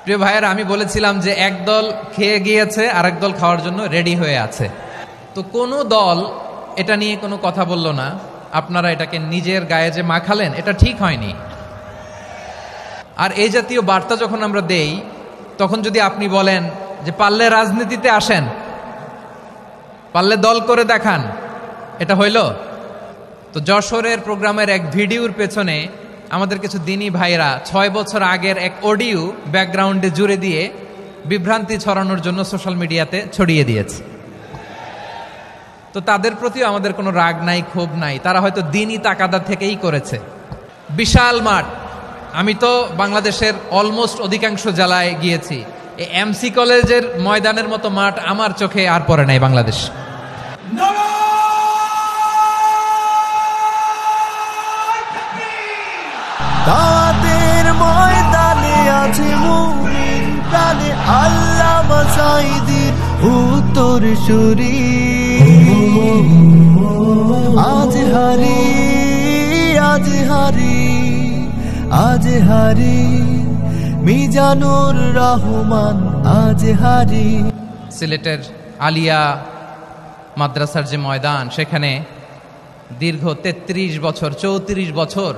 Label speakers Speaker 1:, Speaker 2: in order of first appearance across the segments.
Speaker 1: প্রিয় ভাইয়েরা, আমি বলেছিলাম যে একদল খেয়ে গিয়েছে আর একদল খাওয়ার জন্য রেডি হয়ে আছে। তো কোনো দল এটা নিয়ে কোনো কথা বলল না। আপনারা এটাকে নিজের গায়ে যে মাখালেন, এটা ঠিক হয়নি। আর এই জাতীয় বার্তা যখন আমরা দেই, তখন যদি আপনি বলেন যে পারলে রাজনীতিতে আসেন, পারলে দল করে দেখান, এটা হইল? তো যশোরের প্রোগ্রামের এক ভিডিওর পেছনে আমাদের কিছু দিনী ভাইরা 6 বছর আগের এক অডিও ব্যাকগ্রাউন্ডে জুড়ে দিয়ে বিভ্রান্তি ছড়ানোর জন্য সোশ্যাল মিডিয়াতে ছড়িয়ে দিয়েছে। তো তাদের প্রতিও আমাদের কোনো রাগ নাই, ক্ষোভ নাই। তারা হয়তো দিনই তাকাদা থেকেই করেছে। বিশাল মাঠ, আমি তো বাংলাদেশের অলমোস্ট অধিকাংশ জেলায় গিয়েছি। এই এমসি কলেজের ময়দানের মতো মাঠ আমার চোখে আর পড়ে নাই বাংলাদেশ।
Speaker 2: তাদের ময়দানে আছে মুমিন প্রাণে আল্লামা সাঈদীর উত্তর সুরি। আজ হারি আজ হারি আজ হারি মিজানুর রহমান আজ হারি।
Speaker 1: সিলেটের আলিয়া মাদ্রাসার যে ময়দান, সেখানে দীর্ঘ 33 বছর 34 বছর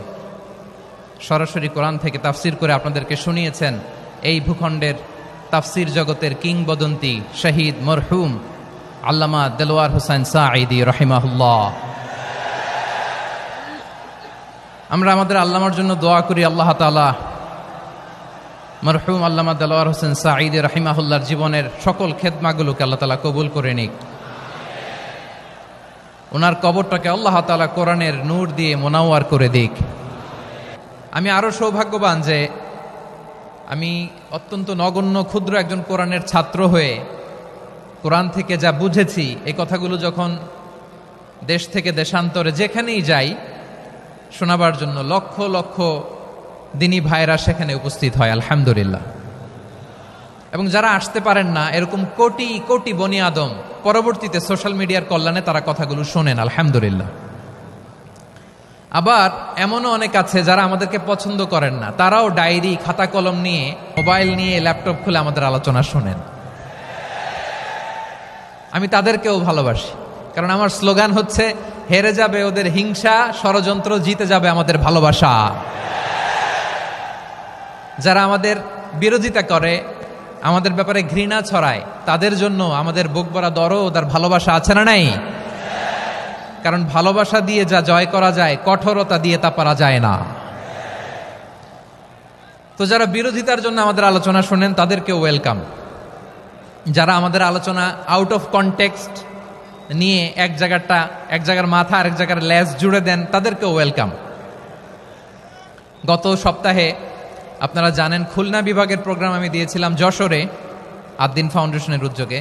Speaker 1: সরাসরি কোরআন থেকে তাফসির করে আপনাদেরকে শুনিয়েছেন এই ভূখণ্ডের তাফসির জগতের কিংবদন্তি শহীদ মরহুম আল্লামা দেলোয়ার হোসেন সাঈদী রাহিমাহুল্লাহ। আমরা আমাদের আল্লামার জন্য দোয়া করি, আল্লাহ তাআলা মরহুম আল্লামা দেলোয়ার হোসেন সাঈদী রাহিমাহুল্লাহর জীবনের সকল খেদমাগুলোকে আল্লাহ তাআলা কবুল করে নিক। ওনার কবরটাকে আল্লাহ তাআলা কোরআনের নূর দিয়ে মোনাওয়ার করে দিক। আমি আরো সৌভাগ্যবান যে আমি অত্যন্ত নগণ্য ক্ষুদ্র একজন কোরআনের ছাত্র হয়ে কোরআন থেকে যা বুঝেছি, এই কথাগুলো যখন দেশ থেকে দেশান্তরে যেখানেই যাই শোনাবার জন্য লক্ষ লক্ষ দিনী ভাইরা সেখানে উপস্থিত হয়, আলহামদুলিল্লাহ। এবং যারা আসতে পারেন না, এরকম কোটি কোটি বনি আদম পরবর্তীতে সোশ্যাল মিডিয়ার কল্যাণে তারা কথাগুলো শোনেন, আলহামদুলিল্লাহ। আবার এমনও অনেক আছে যারা আমাদেরকে পছন্দ করেন না, তারাও ডায়েরি খাতা কলম নিয়ে, মোবাইল নিয়ে, ল্যাপটপ খুলে আমাদের আলোচনা শোনেন। আমি তাদেরকেও ভালোবাসি, কারণ আমার স্লোগান হচ্ছে হেরে যাবে ওদের হিংসা, ষড়যন্ত্র, জিতে যাবে আমাদের ভালোবাসা। যারা আমাদের বিরোধিতা করে, আমাদের ব্যাপারে ঘৃণা ছড়ায়, তাদের জন্য আমাদের বুক ভরা দরদ আর ভালোবাসা আছে না নাই? কারণ ভালোবাসা দিয়ে যা জয় করা যায়, কঠোরতা দিয়ে তা পারা যায় না। তো যারা বিরোধিতার জন্য আমাদের আলোচনা শোনেন, তাদেরকেও ওয়েলকাম। যারা আমাদের আলোচনা আউট অফ কনটেক্সট নিয়ে এক জায়গার মাথা আর এক জায়গার লেজ জুড়ে দেন, তাদেরকেও ওয়েলকাম। গত সপ্তাহে আপনারা জানেন খুলনা বিভাগের প্রোগ্রাম আমি দিয়েছিলাম যশোরে আদ্দিন ফাউন্ডেশনের উদ্যোগে।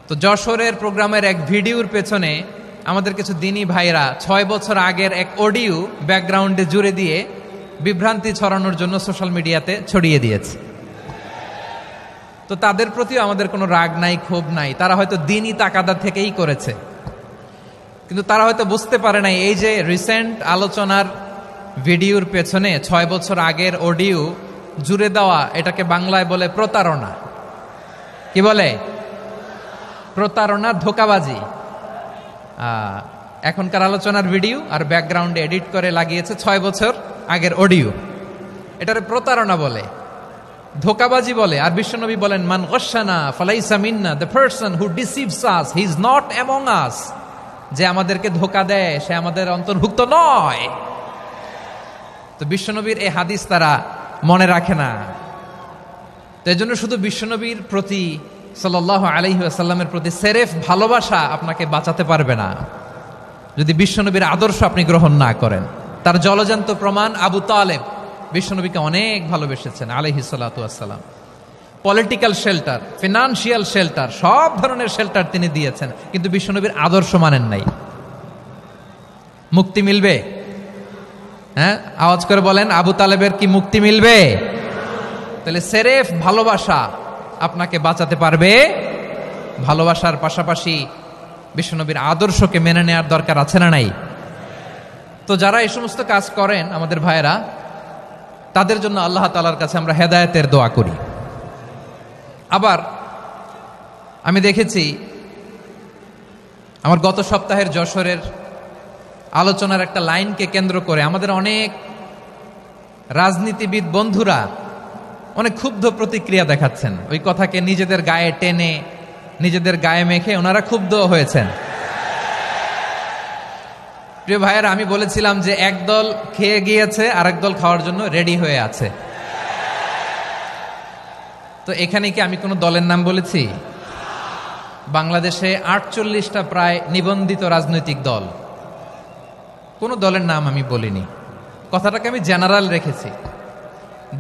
Speaker 1: তো যশোরের প্রোগ্রামের এক ভিডিওর পেছনে আমাদের কিছু দিনী ভাইরা 6 বছর আগের এক অডিও ব্যাকগ্রাউন্ডে জুড়ে দিয়ে বিভ্রান্তি ছড়ানোর জন্য সোশ্যাল মিডিয়াতে ছড়িয়ে দিয়েছে। তো তাদের প্রতিও আমাদের কোনো রাগ নাই, ক্ষোভ নাই। তারা হয়তো দিনই তাকাদা থেকেই করেছে, কিন্তু তারা হয়তো বুঝতে পারে নাই এই যে রিসেন্ট আলোচনার ভিডিওর পেছনে 6 বছর আগের অডিও জুড়ে দেওয়া, এটাকে বাংলায় বলে প্রতারণা। কি বলে? প্রতারণা, ধোঁকাবাজি। এখনকার আলোচনার ভিডিও আর ব্যাকগ্রাউন্ডে এডিট করে লাগিয়েছে 6 বছর আগের অডিও। এটারে প্রতারণা বলে, ধোঁকাবাজি বলে। আর বিশ্বনবী বলেন, মান গশানা ফালাইসা মিন্না, the person who deceives us he is not among us. যে আমাদেরকে ধোঁকা দেয়, সে আমাদের অন্তর্ভুক্ত নয়। তো বিশ্বনবীর এই হাদিস তারা মনে রাখে না। তো এই জন্য শুধু বিশ্বনবীর প্রতি সাল্লাল্লাহু আলাইহি ওয়াসাল্লামের প্রতি সেরেফ ভালোবাসা আপনাকে বাঁচাতে পারবে না যদি বিশ্বনবীর আদর্শ আপনি গ্রহণ না করেন। তার জলজান্ত প্রমাণ, আবু তালেব বিশ্বনবীকে অনেক ভালোবেসেছেন আলাইহিস সালাতু ওয়াসসালাম। পলিটিক্যাল শেল্টার, ফিনান্সিয়াল শেল্টার, সব ধরনের শেল্টার তিনি দিয়েছেন, কিন্তু বিশ্বনবীর আদর্শ মানেন নাই। মুক্তি মিলবে? হ্যাঁ, আওয়াজ করে বলেন, আবু তালেবের কি মুক্তি মিলবে? তাহলে সেরেফ ভালোবাসা আপনাকে বাঁচাতে পারবে। ভালোবাসার পাশাপাশি বিশ্বনবীর আদর্শকে মেনে নেওয়ার দরকার আছে না নাই? তো যারা এই সমস্ত কাজ করেন আমাদের ভাইয়েরা, তাদের জন্য আল্লাহ তাআলার কাছে আমরা হেদায়েতের দোয়া করি। আবার আমি দেখেছি আমার গত সপ্তাহের যশোরের আলোচনার একটা লাইনকে কেন্দ্র করে আমাদের অনেক রাজনীতিবিদ বন্ধুরা অনেক ক্ষুব্ধ প্রতিক্রিয়া দেখাচ্ছেন। ওই কথাকে নিজেদের গায়ে টেনে, নিজেদের গায়ে মেখে ওনারা ক্ষুব্ধ হয়েছেন। প্রিয় ভাইয়েরা, আমি বলেছিলাম যে একদল খেয়ে গিয়েছে আর একদল খাওয়ার জন্য রেডি হয়ে আছে। তো এখানে কি আমি কোনো দলের নাম বলেছি? বাংলাদেশে 48টা প্রায় নিবন্ধিত রাজনৈতিক দল, কোনো দলের নাম আমি বলিনি। কথাটাকে আমি জেনারেল রেখেছি।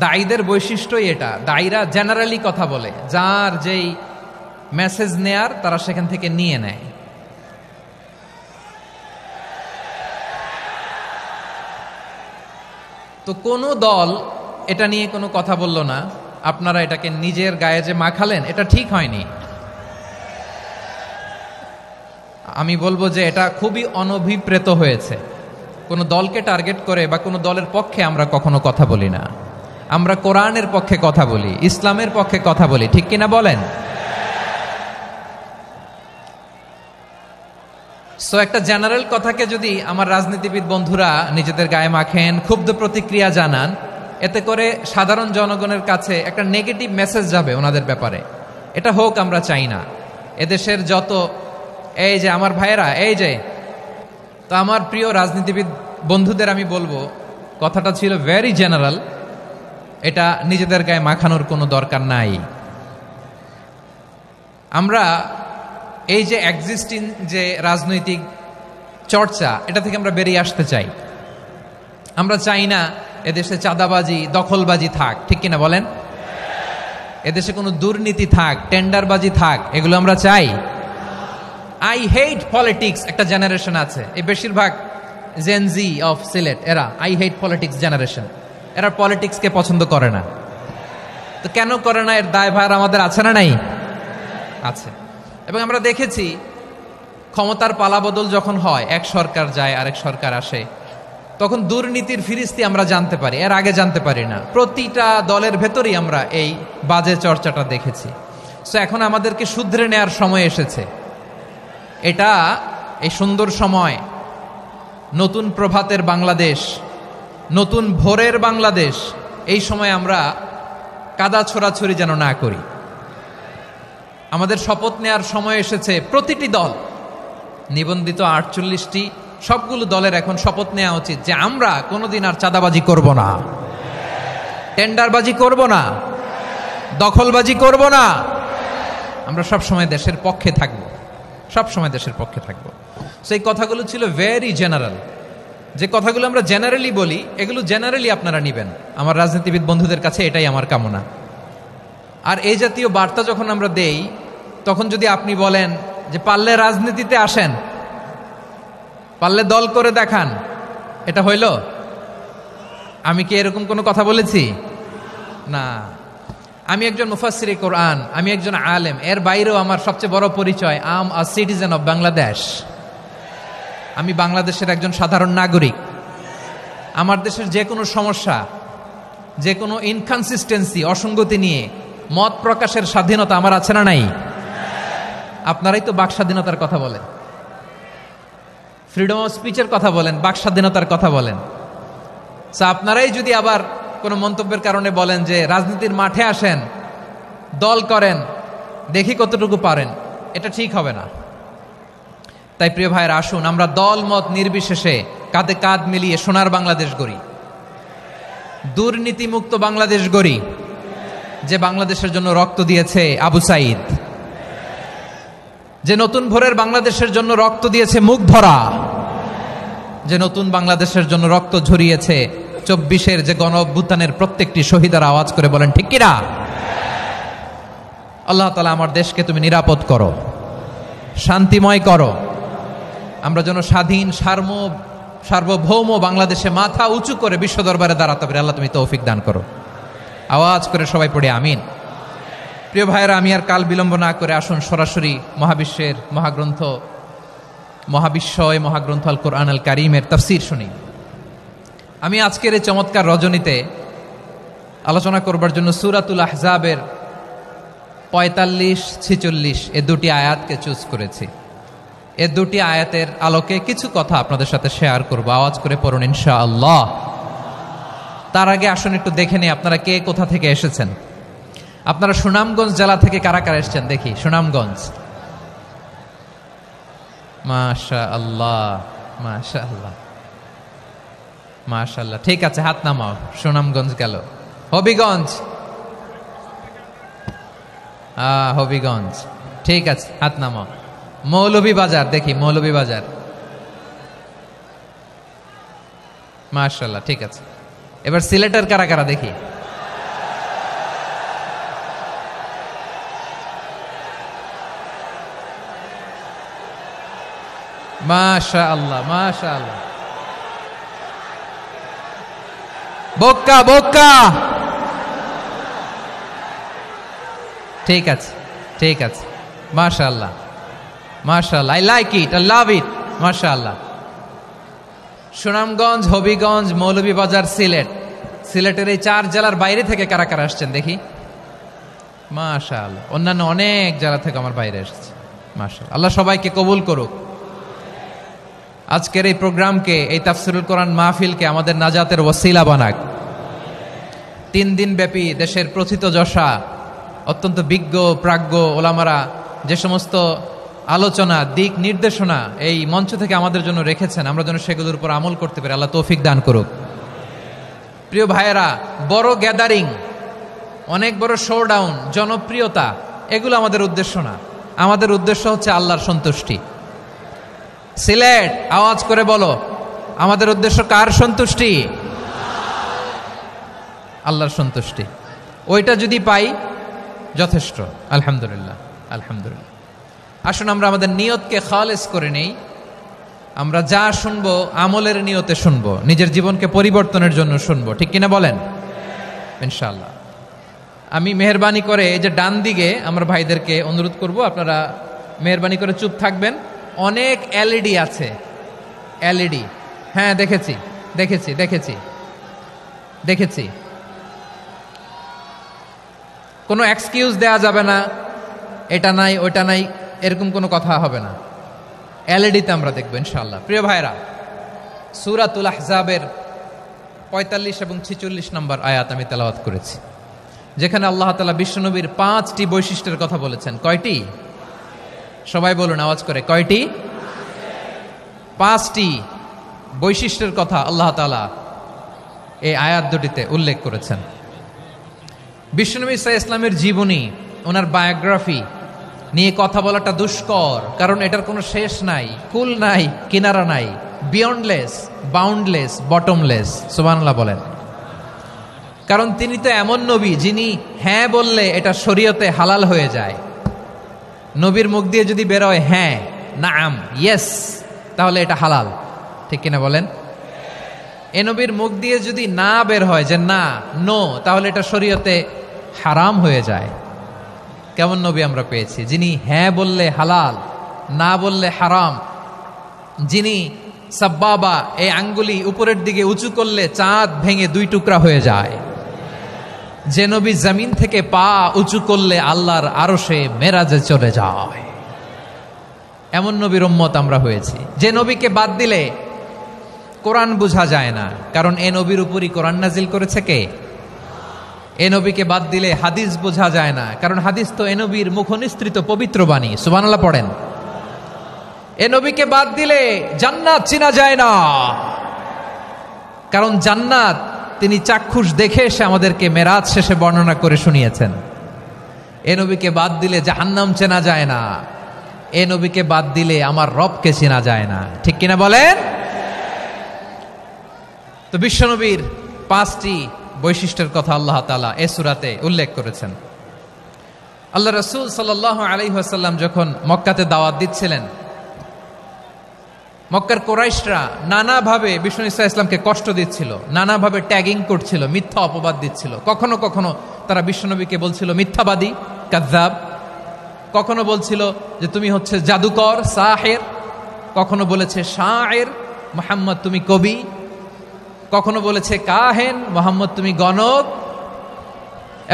Speaker 1: দায়ীদের বৈশিষ্ট্যই এটা, দায়ীরা জেনারেলি কথা বলে, যার যেই মেসেজ নেয়ার তারা সেখান থেকে নিয়ে নেয়। তো কোনো দল এটা নিয়ে কোনো কথা বলল না, আপনারা এটাকে নিজের গায়ে যে মাখালেন এটা ঠিক হয়নি। আমি বলবো যে এটা খুবই অনভিপ্রেত হয়েছে। কোনো দলকে টার্গেট করে বা কোনো দলের পক্ষে আমরা কখনো কথা বলি না। আমরা কোরআনের পক্ষে কথা বলি, ইসলামের পক্ষে কথা বলি, ঠিক কিনা বলেন? সো একটা জেনারেল কথাকে যদি আমার রাজনীতিবিদ বন্ধুরা নিজেদের গায়ে মাখেন, ক্ষুব্ধ প্রতিক্রিয়া জানান, এতে করে সাধারণ জনগণের কাছে একটা নেগেটিভ মেসেজ যাবে ওনাদের ব্যাপারে। এটা হোক আমরা চাই না। এদেশের যত এই যে আমার ভাইয়েরা, এই যে, তো আমার প্রিয় রাজনীতিবিদ বন্ধুদের আমি বলবো, কথাটা ছিল ভেরি জেনারেল, এটা নিজেদের গায়ে মাখানোর কোনো দরকার নাই। আমরা এই যে এক্সিস্টিং যে রাজনৈতিক চর্চা, এটা থেকে আমরা বেরিয়ে আসতে চাই। আমরা চাই না এদেশে চাঁদাবাজি, দখলবাজি থাক, ঠিক কিনা বলেন? এদেশে কোনো দুর্নীতি থাক, টেন্ডারবাজি থাক, এগুলো আমরা চাই। আই হেট পলিটিক্স একটা জেনারেশন আছে, এই বেশিরভাগ জেনজি অফ সিলেট, এরা আই হেট পলিটিক্স জেনারেশন। এরা পলিটিক্সকে পছন্দ করে না। তো কেন করে না, এর দায়ভার আমাদের আছে না নাই? আছে। এবং আমরা দেখেছি ক্ষমতার পালাবদল যখন হয়, এক সরকার যায় আরেক সরকার আসে, তখন দুর্নীতির ফিরিস্তি আমরা জানতে পারি, এর আগে জানতে পারি না। প্রতিটা দলের ভেতরেই আমরা এই বাজে চর্চাটা দেখেছি। সো এখন আমাদেরকে শুধরে নেয়ার সময় এসেছে। এটা এই সুন্দর সময়, নতুন প্রভাতের বাংলাদেশ, নতুন ভোরের বাংলাদেশ, এই সময় আমরা কাদা ছোড়াছুড়ি যেন না করি। আমাদের শপথ নেয়ার সময় এসেছে। প্রতিটি দল, নিবন্ধিত 48টি, সবগুলো দলের এখন শপথ নেওয়া উচিত যে আমরা কোনোদিন আর চাঁদাবাজি করব না, টেন্ডারবাজি করব না, দখলবাজি করব না। আমরা সবসময় দেশের পক্ষে থাকব, সবসময় দেশের পক্ষে থাকব। সেই কথাগুলো ছিল ভেরি জেনারেল। যে কথাগুলো আমরা জেনারেলি বলি, এগুলো জেনারেলি আপনারা নিবেন। আমার রাজনীতিবিদ বন্ধুদের কাছে এটাই আমার কামনা। আর এই জাতীয় বার্তা যখন আমরা দেই, তখন যদি আপনি বলেন যে পারলে রাজনীতিতে আসেন, পারলে দল করে দেখান, এটা হইল? আমি কি এরকম কোনো কথা বলেছি? না। আমি একজন মুফাসসিরে কোরআন, আমি একজন আলেম, এর বাইরেও আমার সবচেয়ে বড় পরিচয় আম আ সিটিজেন অফ বাংলাদেশ। আমি বাংলাদেশের একজন সাধারণ নাগরিক। আমার দেশের যে কোনো সমস্যা, যে কোনো ইনকনসিস্টেন্সি, অসঙ্গতি নিয়ে মত প্রকাশের স্বাধীনতা আমার আছে না নাই? আপনারাই তো বাক স্বাধীনতার কথা বলেন, ফ্রিডম অফ স্পিচের কথা বলেন, বাক স্বাধীনতার কথা বলেন। আপনারাই যদি আবার কোনো মন্তব্যের কারণে বলেন যে রাজনীতির মাঠে আসেন, দল করেন, দেখি কতটুকু পারেন, এটা ঠিক হবে না। তাই প্রিয় ভাইয়েরা, আসুন আমরা দল মত নির্বিশেষে কাঁধে কাঁধ মিলিয়ে সোনার বাংলাদেশ গড়ি, দুর্নীতিমুক্ত বাংলাদেশ গড়ি, যে বাংলাদেশের জন্য রক্ত দিয়েছে আবু সাইদ, যে নতুন ভোরের বাংলাদেশের জন্য রক্ত দিয়েছে মুগ্ধরা, যে নতুন বাংলাদেশের জন্য রক্ত ঝরিয়েছে 24-এর যে গণ অভ্যুত্থানের প্রত্যেকটি শহীদারা। আওয়াজ করে বলেন ঠিক কিনা? আল্লাহ তাআলা আমার দেশকে তুমি নিরাপদ করো, শান্তিময় করো। আমরা যেন স্বাধীন সার্বভৌম বাংলাদেশে মাথা উঁচু করে বিশ্ব দরবারে দাঁড়াতে পারি। আল্লাহ তুমি তৌফিক দান করো। আওয়াজ করে সবাই পড়ে আমিন। প্রিয় ভাইয়েরা, আমি আর কাল বিলম্ব না করে আসুন সরাসরি মহাবিশ্বের মহাগ্রন্থ, মহাগ্রন্থ আল কোরআন আল কারীমের তাফসীর শুনি। আমি আজকের এই চমৎকার রজনীতে আলোচনা করবার জন্য সূরাতুল আহজাবের 45-46 এ দুটি আয়াতকে চুজ করেছি। এ দুটি আয়াতের আলোকে কিছু কথা আপনাদের সাথে শেয়ার করব। আওয়াজ করে পড়ুন ইনশাআল্লাহ। তার আগে আসুন একটু দেখে নিই আপনারা কে কোথা থেকে এসেছেন। আপনারা সুনামগঞ্জ জেলা থেকে কারা কারা এসেছেন দেখি। সুনামগঞ্জ, মাশাআল্লাহ মাশাআল্লাহ মাশাআল্লাহ। ঠিক আছে, হাত নামাও। সুনামগঞ্জ গেল। হবিগঞ্জ, হবিগঞ্জ, ঠিক আছে, হাত নামাও। মৌলভীবাজার দেখি, মৌলভীবাজার, মাশাআল্লাহ, ঠিক আছে। এবার সিলেটের কারা কারা দেখি। মাশাআল্লাহ মাশাআল্লাহ। বক্কা বক্কা, ঠিক আছে ঠিক আছে, মাশাআল্লাহ মাশাআল্লাহ, I like it, I love it, মাশাআল্লাহ। সুনামগঞ্জ, হবিগঞ্জ, মৌলভীবাজার, সিলেট। সিলেটের এই 4 জেলার বাইরে থেকে কারা কারা আসছেন দেখি। মাশাআল্লাহ, অন্যান্য অনেক জেলা থেকে আমার বাইরে এসেছে, মাশাআল্লাহ। আল্লাহ সবাইকে কবুল করুক। আজকের এই প্রোগ্রামকে, এই তাফসিরুল কোরআন মাহফিলকে আমাদের নাজাতের ওসিলা বানাক। 3 দিন ব্যাপী দেশের প্রথিতযশা অত্যন্ত বিজ্ঞ প্রাজ্ঞ ওলামারা যে সমস্ত আলোচনা, দিক নির্দেশনা এই মঞ্চ থেকে আমাদের জন্য রেখেছেন, আমরা যেন সেগুলোর উপর আমল করতে পারি। আল্লাহ তৌফিক দান করুক। প্রিয় ভাইয়েরা, বড় গ্যাদারিং, অনেক বড় শোডাউন, জনপ্রিয়তা, এগুলো আমাদের উদ্দেশ্য না। আমাদের উদ্দেশ্য হচ্ছে আল্লাহর সন্তুষ্টি। সিলেট, আওয়াজ করে বলো, আমাদের উদ্দেশ্য কার সন্তুষ্টি? আল্লাহর সন্তুষ্টি। ওইটা যদি পাই যথেষ্ট, আলহামদুলিল্লাহ আলহামদুলিল্লাহ। আসুন আমরা আমাদের নিয়তকে খালেস করে নেই। আমরা যা শুনবো আমলের নিয়তে শুনবো, নিজের জীবনকে পরিবর্তনের জন্য শুনবো, ঠিক কিনা বলেন? ইনশাআল্লাহ। আমি মেহরবানি করে এই যে ডান দিকে আমার ভাইদেরকে অনুরোধ করব, আপনারা মেহরবানি করে চুপ থাকবেন। অনেক এলইডি আছে, এলইডি, হ্যাঁ দেখেছি দেখেছি দেখেছি দেখেছি। কোনো এক্সকিউজ দেয়া যাবে না, এটা নাই ওইটা নাই, এরকম কোনো কথা হবে না। এলইডিতে আমরা দেখবো ইনশাআল্লাহ। প্রিয় ভাইরা, সূরাতুল আহজাবের 45 এবং 46 নম্বর আয়াত আমি তেলাওয়াত করেছি, যেখানে আল্লাহ তাআলা বিশ্বনবীর 5টি বৈশিষ্ট্যের কথা বলেছেন। কয়টি? সবাই বলুন আওয়াজ করে, কয়টি? 5টি বৈশিষ্ট্যের কথা আল্লাহ তাআলা এই আয়াত দুটিতে উল্লেখ করেছেন। বিশ্বনবী সাল্লাল্লাহু আলাইহি ইসলামের জীবনী, ওনার বায়োগ্রাফি নিয়ে কথা বলাটা দুষ্কর, কারণ এটার কোনো শেষ নাই, কুল নাই, কিনারা নাই, বিয়ন্ডলেস, বাউন্ডলেস, বটমলেস। সুবহানাল্লাহ বলেন। কারণ তিনি তো এমন নবী যিনি হ্যাঁ বললে এটা শরীয়তে হালাল হয়ে যায়। নবীর মুখ দিয়ে যদি বেরোয় হ্যাঁ, নাম, ইয়েস, তাহলে এটা হালাল, ঠিক কিনা বলেন? এ নবীর মুখ দিয়ে যদি না বের হয় যে না, নো, তাহলে এটা শরীয়তে হারাম হয়ে যায়। কেমন নবী আমরা পেয়েছি, যিনি হ্যাঁ বললে হালাল, না বললে হারাম, যিনি সাব্বাবা, এই আঙ্গুলি উপরের দিকে উঁচু করলে চাঁদ ভেঙে 2 টুকরা হয়ে যায়, যে নবী জমিন থেকে পা উঁচু করলে আল্লাহর আরশে মেরাজে চলে যায়, এমন নবীর উম্মত আমরা হয়েছি। যে নবীকে বাদ দিলে কোরআন বোঝা যায় না, কারণ এ নবীর উপরই কোরআন নাজিল করেছে কে? এ নবীকে বাদ দিলে হাদিস বোঝা যায় না, কারণ হাদিস তো এ নবীর মুখনিসৃত পবিত্র বাণী। সুবহানাল্লাহ পড়েন। এ নবীকে বাদ দিলে জান্নাত চিনা যায় না, কারণ জান্নাত তিনি চাক্ষুষ দেখে এসে আমাদেরকে মেরাজ শেষে বর্ণনা করে শুনিয়েছেন। এ নবীকে বাদ দিলে জাহান্নাম চেনা যায় না, এ নবীকে বাদ দিলে আমার রবকে চেনা যায় না, ঠিক কিনা বলেন? তো বিশ্বনবীর 5টি বৈশিষ্ট্যের কথা আল্লাহ তাআলা এই সূরাতে উল্লেখ করেছেন। আল্লাহ রাসূল সাল্লাল্লাহু আলাইহি ওয়াসাল্লাম যখন মক্কাতে দাওয়াত দিচ্ছিলেন, মক্কার কুরাইশরা নানাভাবে বিষ্ণু ঈসা ইসলামকে কষ্ট দিচ্ছিল, নানাভাবে ট্যাগিং করছিল, মিথ্যা অপবাদ দিচ্ছিল। কখনো কখনো তারা বিশ্বনবীকে বলছিল মিথ্যাবাদী, কাযযাব। কখনো বলছিল যে তুমি হচ্ছে জাদুকর, সাহের। কখনো বলেছে শায়ের, মুহাম্মদ তুমি কবি। কখনো বলেছে কাহেন, মুহাম্মদ তুমি গণক।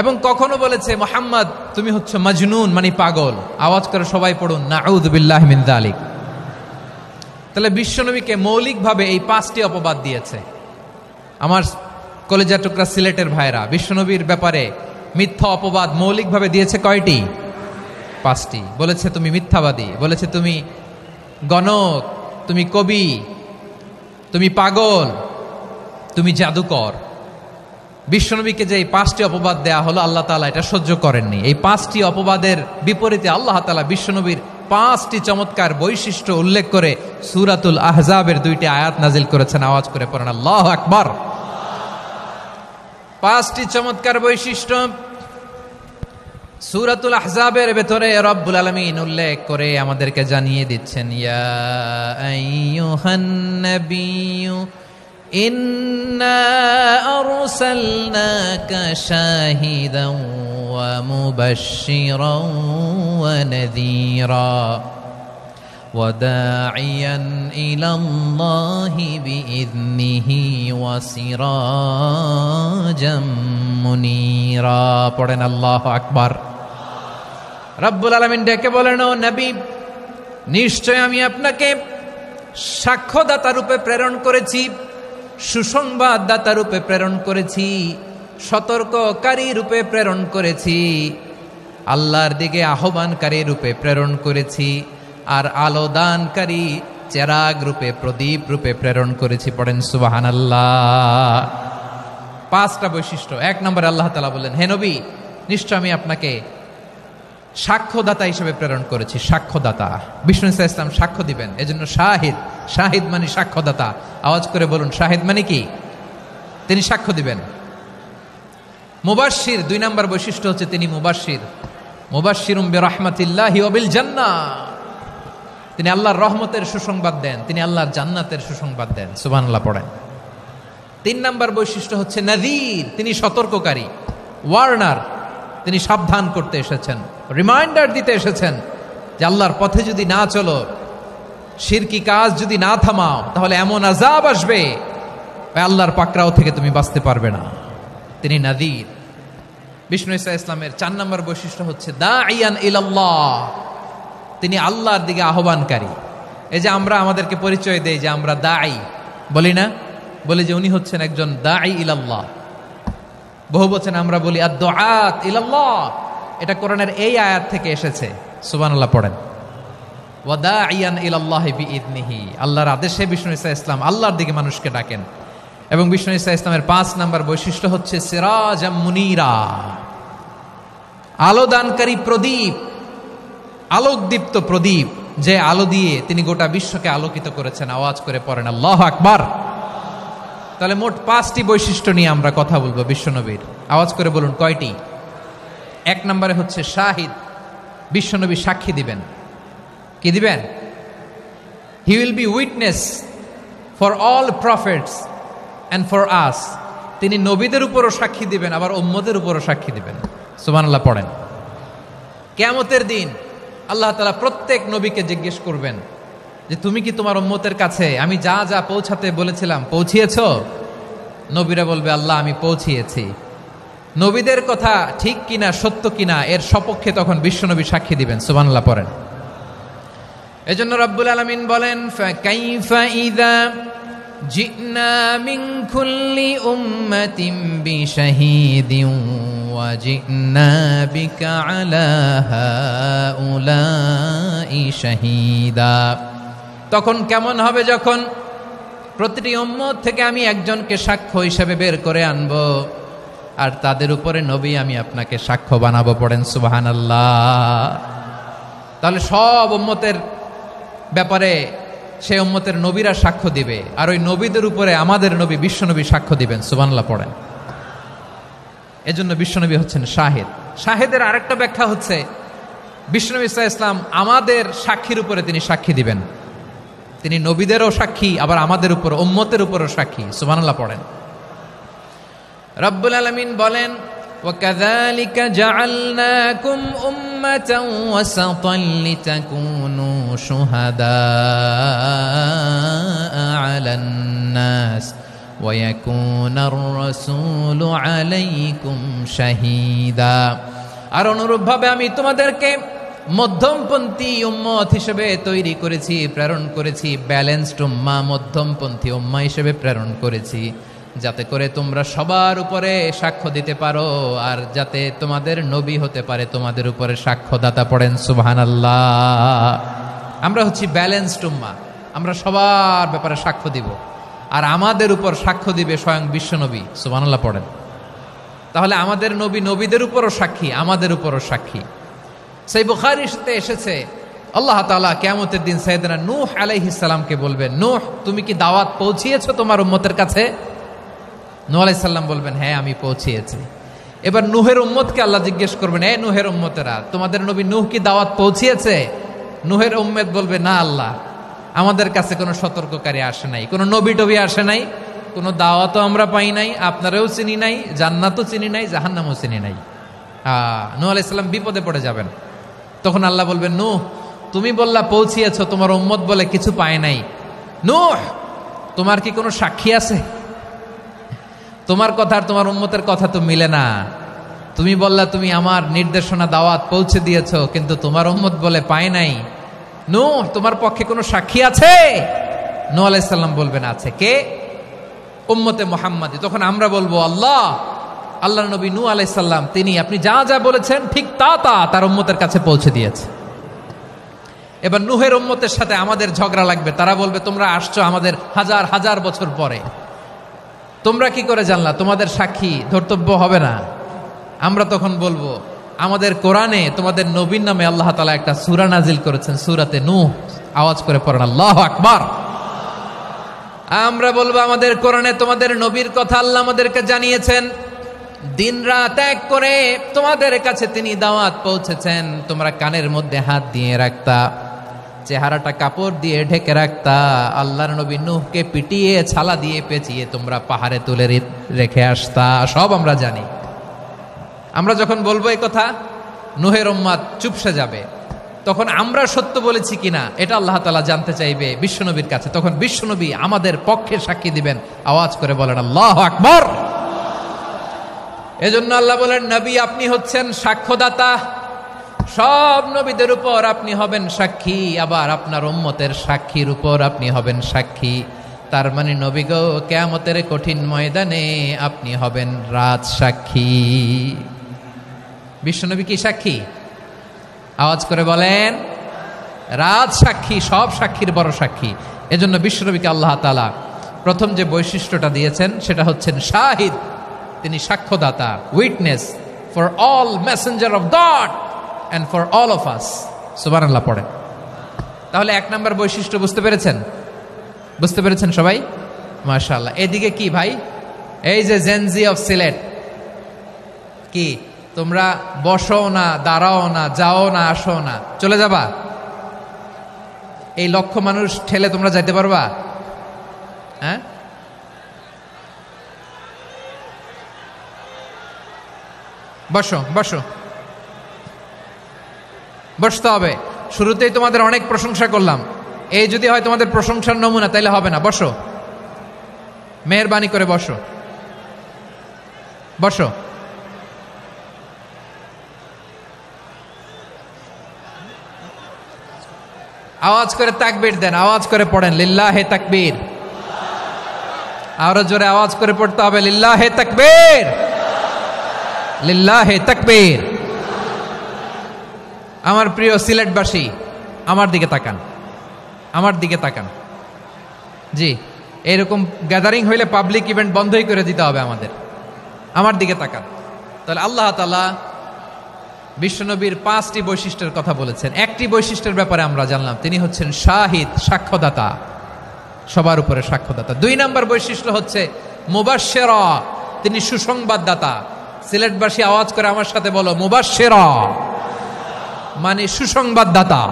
Speaker 1: এবং কখনো বলেছে মুহাম্মদ তুমি হচ্ছে মাজনুন মানে পাগল। আওয়াজ করে সবাই পড়ুন নাউযু বিল্লাহি মিন যালিক। তাহলে বিশ্বনবীকে মৌলিকভাবে এই 5টি অপবাদ দিয়েছে। আমার কলেজা টুকরা সিলেটের ভাইরা, বিশ্বনবীর ব্যাপারে মিথ্যা অপবাদ মৌলিকভাবে দিয়েছে কয়টি? 5টি। বলেছে তুমি মিথ্যাবাদী, বলেছে তুমি গণক, তুমি কবি, তুমি পাগল, তুমি জাদুকর। বিশ্বনবীকে যে এই 5টি অপবাদ দেয়া হলো, আল্লাহ তাআলা এটা সহ্য করেননি। এই 5টি অপবাদের বিপরীতে আল্লাহ তাআলা বিশ্বনবীর 5টি চমৎকার বৈশিষ্ট্য উল্লেখ করে সূরাতুল আহজাবের 2টি আয়াত নাজিল করেছেন। আওয়াজ করে পড়েন আল্লাহু আকবার। 5টি চমৎকার বৈশিষ্ট্য সূরাতুল আহজাবের ভেতরে রব্বুল আলামিন উল্লেখ করে আমাদেরকে জানিয়ে দিচ্ছেন, ইয়া আইয়ুহান নাবিয়্যু ইন্না আরসালনাকা শাহিদান ওয়া মুবাশশিরান ওয়া নাযীরা ওয়া দাঈয়ান ইলাল্লাহি বিইذনিহি ওয়া সিরাজাম মুনীরা। পড়েন আল্লাহু আকবার। রব্বুল আলামিন ডেকে বলেন, ও নবী, নিশ্চয় আমি আপনাকে সাক্ষ্যদাতা রূপে প্রেরণ করেছি, সুসংবাদদাতা রূপে প্রেরণ করেছি, সতর্ককারী রূপে প্রেরণ করেছি, আল্লাহর দিকে আহ্বানকারী রূপে প্রেরণ করেছি, আর আলো দানকারী চেরাগ রূপে, প্রদীপ রূপে প্রেরণ করেছি। পড়েন সুবহানাল্লাহ। 5টা বৈশিষ্ট্য। 1 নম্বরে আল্লাহ তাআলা বললেন, হে নবী, নিশ্চয় আমি আপনাকে সাক্ষ্যদাতা হিসেবে প্রেরণ করেছি। সাক্ষ্যদাতা, বিষ্ণু ইসা ইসলাম সাক্ষ্য দিবেন, এজন্য শাহিদ। শাহিদ মানে সাক্ষ্যদাতা। আওয়াজ করে বলুন শাহিদ মানে কি? তিনি সাক্ষ্য দিবেন। মুবাশশির, 2 নম্বর বৈশিষ্ট্য হচ্ছে তিনি মুবাশশির। মুবাশশিরুম বিরাহমাতিল্লাহি ওয়া বিল জান্নাহ, তিনি আল্লাহর রহমতের সুসংবাদ দেন, তিনি আল্লাহর জান্নাতের সুসংবাদ দেন। সুবহানাল্লাহ পড়েন। 3 নম্বর বৈশিষ্ট্য হচ্ছে নাযীর, তিনি সতর্ককারী, ওয়ার্নার, তিনি সাবধান করতে এসেছেন, রিমাইন্ডার দিতে এসেছেন যে আল্লাহর পথে যদি না চলো, শিরকি কাজ যদি না থামাও, তাহলে এমন আযাব আসবে আল্লাহর পাকড়াও থেকে তুমি বাঁচতে পারবে না। তিনি নাযীর। বিষ্ণু ইসা ইসলামের 4 নম্বর বৈশিষ্ট্য হচ্ছে দাঈয়ান ইলাল্লাহ, তিনি আল্লাহর দিকে আহ্বানকারী। এই যে আমরা আমাদেরকে পরিচয় দেই যে আমরা দাঈ, বলি না? বলি যে উনি হচ্ছেন একজন দাঈ ইলাল্লাহ। বহু বচনে আমরা বলি আদ-দুআত ইলাল্লাহ। এটা কোরআনের এই আয়াত থেকে এসেছে। সুবহানাল্লাহ পড়েন। ওয়া দাঈয়ান ইলাল্লাহি বিইذনিহি, আল্লাহর আদেশে বিষ্ণু ইসা ইসলাম আল্লাহর দিকে মানুষকে ডাকেন। এবং বিষ্ণু ইসা ইসলামের 5 নম্বর বৈশিষ্ট্য হচ্ছে সিরাজাম মুনীরা, আলো দানকারী প্রদীপ, আলোকদীপ্ত প্রদীপ, যে আলো দিয়ে তিনি গোটা বিশ্বকে আলোকিত করেছেন। আওয়াজ করে পড়েন আল্লাহু আকবার। তাহলে মোট 5টি বৈশিষ্ট্য নিয়ে আমরা কথা বলবো বিশ্বনবীর। আওয়াজ করে বলুন কয়টি? 1 নম্বরে হচ্ছে শাহিদ, বিশ্বনবী সাক্ষী দিবেন। কি দিবেন? He will be witness for all prophets and for us. তিনি নবীদের উপরও সাক্ষী দিবেন, আবার উম্মতের উপরও সাক্ষী দিবেন। সুবহানাল্লাহ পড়েন। কিয়ামতের দিন আল্লাহ তাআলা প্রত্যেক নবীকে জিজ্ঞেস করবেন যে তুমি কি তোমার উম্মতের কাছে আমি যা যা পৌঁছাতে বলেছিলাম পৌঁছিয়েছো? নবীরা বলবে আল্লাহ আমি পৌঁছিয়েছি। নবীদের কথা ঠিক কিনা, সত্য কিনা, এর সপক্ষে তখন বিশ্বনবী সাক্ষী দিবেন। সুবহানাল্লাহ পড়েন। এজন্য রব্বুল আলামিন বলেন, ফাকাইফা ইযা জিনা মিন কুল্লি উম্মাতিন বিশাহীদিন ওয়া জিনা বিকা আলা হাউলাই শাহীদা। তখন কেমন হবে যখন প্রতিটি উম্মত থেকে আমি একজনকে সাক্ষ্য হিসেবে বের করে আনবো, আর তাদের উপরে নবী আমি আপনাকে সাক্ষ্য বানাবো। পড়েন সুবহানাল্লাহ। তাহলে সব উম্মতের ব্যাপারে সেই উম্মতের নবীরা সাক্ষ্য দিবে, আর ওই নবীদের উপরে আমাদের নবী বিশ্বনবী সাক্ষ্য দিবেন। সুবহানাল্লাহ পড়েন। এজন্য বিশ্বনবী হচ্ছেন শাহিদ। শাহিদের আরেকটা ব্যাখ্যা হচ্ছে বিশ্বনবী সাল্লাল্লাহু আলাইহি ওয়াসাল্লাম আমাদের সাক্ষীর উপরে তিনি সাক্ষী দিবেন। তিনি নবীদেরও সাক্ষী, আবার আমাদের উপর উম্মতের উপরও সাক্ষী। সুবহানাল্লাহ পড়েন। রব্বুল আলামিন বলেন, وَكَذَلِكَ جَعَلْنَاكُمْ أُمَّةً وَسَطًا لِتَكُونُوا شُهَدَاءَ عَلَى النَّاسِ ওয়ায়াকুনার রাসূলু আলাইকুম শাহীদা। আর অনুরূপভাবে আমি তোমাদেরকে মধ্যমপন্থী উম্মত হিসেবে তৈরি করেছি, প্রেরণ করেছি, ব্যালেন্সড উম্মাহ, মধ্যমপন্থী উম্মাহ হিসেবে প্রেরণ করেছি, যাতে করে তোমরা সবার উপরে সাক্ষ্য দিতে পারো, আর যাতে তোমাদের নবী হতে পারে তোমাদের উপরে সাক্ষ্যদাতা। পড়েন সুবহানাল্লাহ। আমরা হচ্ছি ব্যালেন্সড উম্মাহ, আমরা সবার ব্যাপারে সাক্ষ্য দিব, আর আমাদের উপর সাক্ষ্য দিবে স্বয়ং বিশ্বনবী। সুবহানাল্লাহ পড়েন। তাহলে আমাদের নবী নবীদের উপরও সাক্ষী, আমাদের উপরও সাক্ষী। সেই বুখারীতে এসেছে আল্লাহ তাআলা কিয়ামতের দিন সাইয়েদনা নূহ আলাইহিস সালামকে বলবেন, নূহ তুমি কি দাওয়াত পৌঁছিয়েছো তোমার উম্মতের কাছে? নূহ আলাইহিস সালাম বলবেন, হ্যাঁ আমি পৌঁছিয়েছি। এবার নূহের উম্মতকে আল্লাহ জিজ্ঞেস করবেন, এ নূহের উম্মতেরা, তোমাদের নবী নূহ কি দাওয়াত পৌঁছিয়েছে? নূহের উম্মত বলবে, না আল্লাহ, আমাদের কাছে কোনো সতর্ককারী আসে নাই, কোনো নবী টবি আসে নাই, কোনো দাওয়াতও আমরা পাই নাই, আপনারাও চিনি নাই, জান্নাতও চিনি নাই, জাহান্নামও চিনি নাই। নূহ আলাইহিস সালাম বিপদে পড়ে যাবেন। তখন আল্লাহ বলবেন, নূহ তুমি বললা পৌঁছিয়েছো, তোমার উম্মত বলে কিছু পায় নাই। নূহ তোমার কি কোনো সাক্ষী আছে? তোমার কথা আর তোমার উম্মতের কথা তো মিলে না। তুমি বললা তুমি আমার নির্দেশনা দাওয়াত পৌঁছে দিয়েছো, কিন্তু তোমার উম্মত বলে পায় নাই। নূহ তোমার পক্ষে কোনো সাক্ষী আছে? নূহ আলাইহিস সালাম বলবেন, আছে। কে? উম্মতে মুহাম্মাদি। তখন আমরা বলবো, আল্লাহর নবী নূহ আলাইহিস সালাম তিনি আপনি যা যা বলেছেন ঠিক তা তার উম্মতের কাছে পৌঁছে দিয়েছে। এবার নূহের উম্মতের সাথে আমাদের ঝগড়া লাগবে। তারা বলবে, তোমরা আসছো আমাদের হাজার হাজার বছর পরে, তোমরা কি করে জানলা? তোমাদের সাক্ষী ধর্তব্য হবে না। আমরা তখন বলবো, আমাদের কোরআনে তোমাদের নবীর নামে আল্লাহ তাআলা একটা সূরা নাজিল করেছেন, সূরাতে নূহ। আওয়াজ করে পড়েন আল্লাহু আকবার। আমরা বলবো, আমাদের কোরআনে তোমাদের নবীর কথা আল্লাহ আমাদেরকে জানিয়েছেন, দিন রাত এক করে তোমাদের কাছে তিনি দাওয়াত পৌঁছেছেন। তোমরা কানের মধ্যে হাত দিয়ে রাখতা, চেহারাটা কাপড় দিয়ে ঢেকে রাখতা, আল্লাহর নবী নূহকে পিটিয়ে ছালা দিয়ে পেঁচিয়ে তোমরা পাহাড়ে তুলে রেখে আসতা, সব আমরা জানি। আমরা যখন বলবো এই কথা, নূহের উম্মত চুপসে যাবে। তখন আমরা সত্য বলেছি কিনা এটা আল্লাহ তাআলা জানতে চাইবে বিশ্বনবীর কাছে। তখন বিশ্বনবী আমাদের পক্ষে সাক্ষী দিবেন। আওয়াজ করে বলেন আল্লাহু আকবার। এজন্য আল্লাহ বলেন, নবী আপনি হচ্ছেন সাক্ষ্যদাতা, সব নবীদের উপর আপনি হবেন সাক্ষী, আবার আপনার উম্মতের সাক্ষীর উপর আপনি হবেন সাক্ষী। তার মানে নবী গো, কিয়ামতের কঠিন ময়দানে আপনি হবেন রাজ সাক্ষী। বিশ্বনবী কি সাক্ষী? আওয়াজ করে বলেন, রাজ সাক্ষী, সব সাক্ষীর বড় সাক্ষী। এজন্য বিশ্বনবীকে আল্লাহ তাআলা প্রথম যে বৈশিষ্ট্যটা দিয়েছেন সেটা হচ্ছেন শাহিদ। তিনি সাক্ষ্যদাতা, witness for all messenger of God and for all of us. সুবহানাল্লাহ পড়েন। তাহলে এক নাম্বার বৈশিষ্ট্য বুঝতে পেরেছেন? বুঝতে পেরেছেন সবাই? মাশাআল্লাহ। এদিকে কি ভাই, এই যে জেনজি অফ সিলেট, কি তোমরা বসো না, দাঁড়াও না, যাও না, আসো না, চলে যাবা? এই লক্ষ মানুষ ঠেলে তোমরা যাইতে পারবা? হ্যাঁ, বসো বসো, বসতে হবে। শুরুতেই তোমাদের অনেক প্রশংসা করলাম, এই যদি হয় তোমাদের প্রশংসার নমুনা, তাইলে হবে না। বসো, মেহেরবানি করে বসো, বসো। আওয়াজ করে তাকবীর দেন, আওয়াজ করে পড়েন লিল্লাহে তাকবীর। আরো জোরে আওয়াজ করে পড়তে হবে, লিল্লাহে তাকবীর, লিল্লাহে তাকবীর। আমার প্রিয় সিলেটবাসী, আমার দিকে তাকান, আমার দিকে তাকান। জি, এরকম গ্যাদারিং হইলে পাবলিক ইভেন্ট বন্ধই করে দিতে হবে আমাদের। আমার দিকে তাকান। তাহলে আল্লাহ তাআলা বিশ্বনবীর 5টি বৈশিষ্ট্যের কথা বলেছেন। একটি বৈশিষ্ট্যের ব্যাপারে আমরা জানলাম, তিনি হচ্ছেন শাহিদ, সাক্ষ্যদাতা, সবার উপরে সাক্ষ্যদাতা। 2 নম্বর বৈশিষ্ট্য হচ্ছে মুবাশশিরা, তিনি সুসংবাদদাতা। সিলেটবাসী আওয়াজ করে আমার সাথে বলো, মুবাশশিরা মানে সুসংবাদদাতা।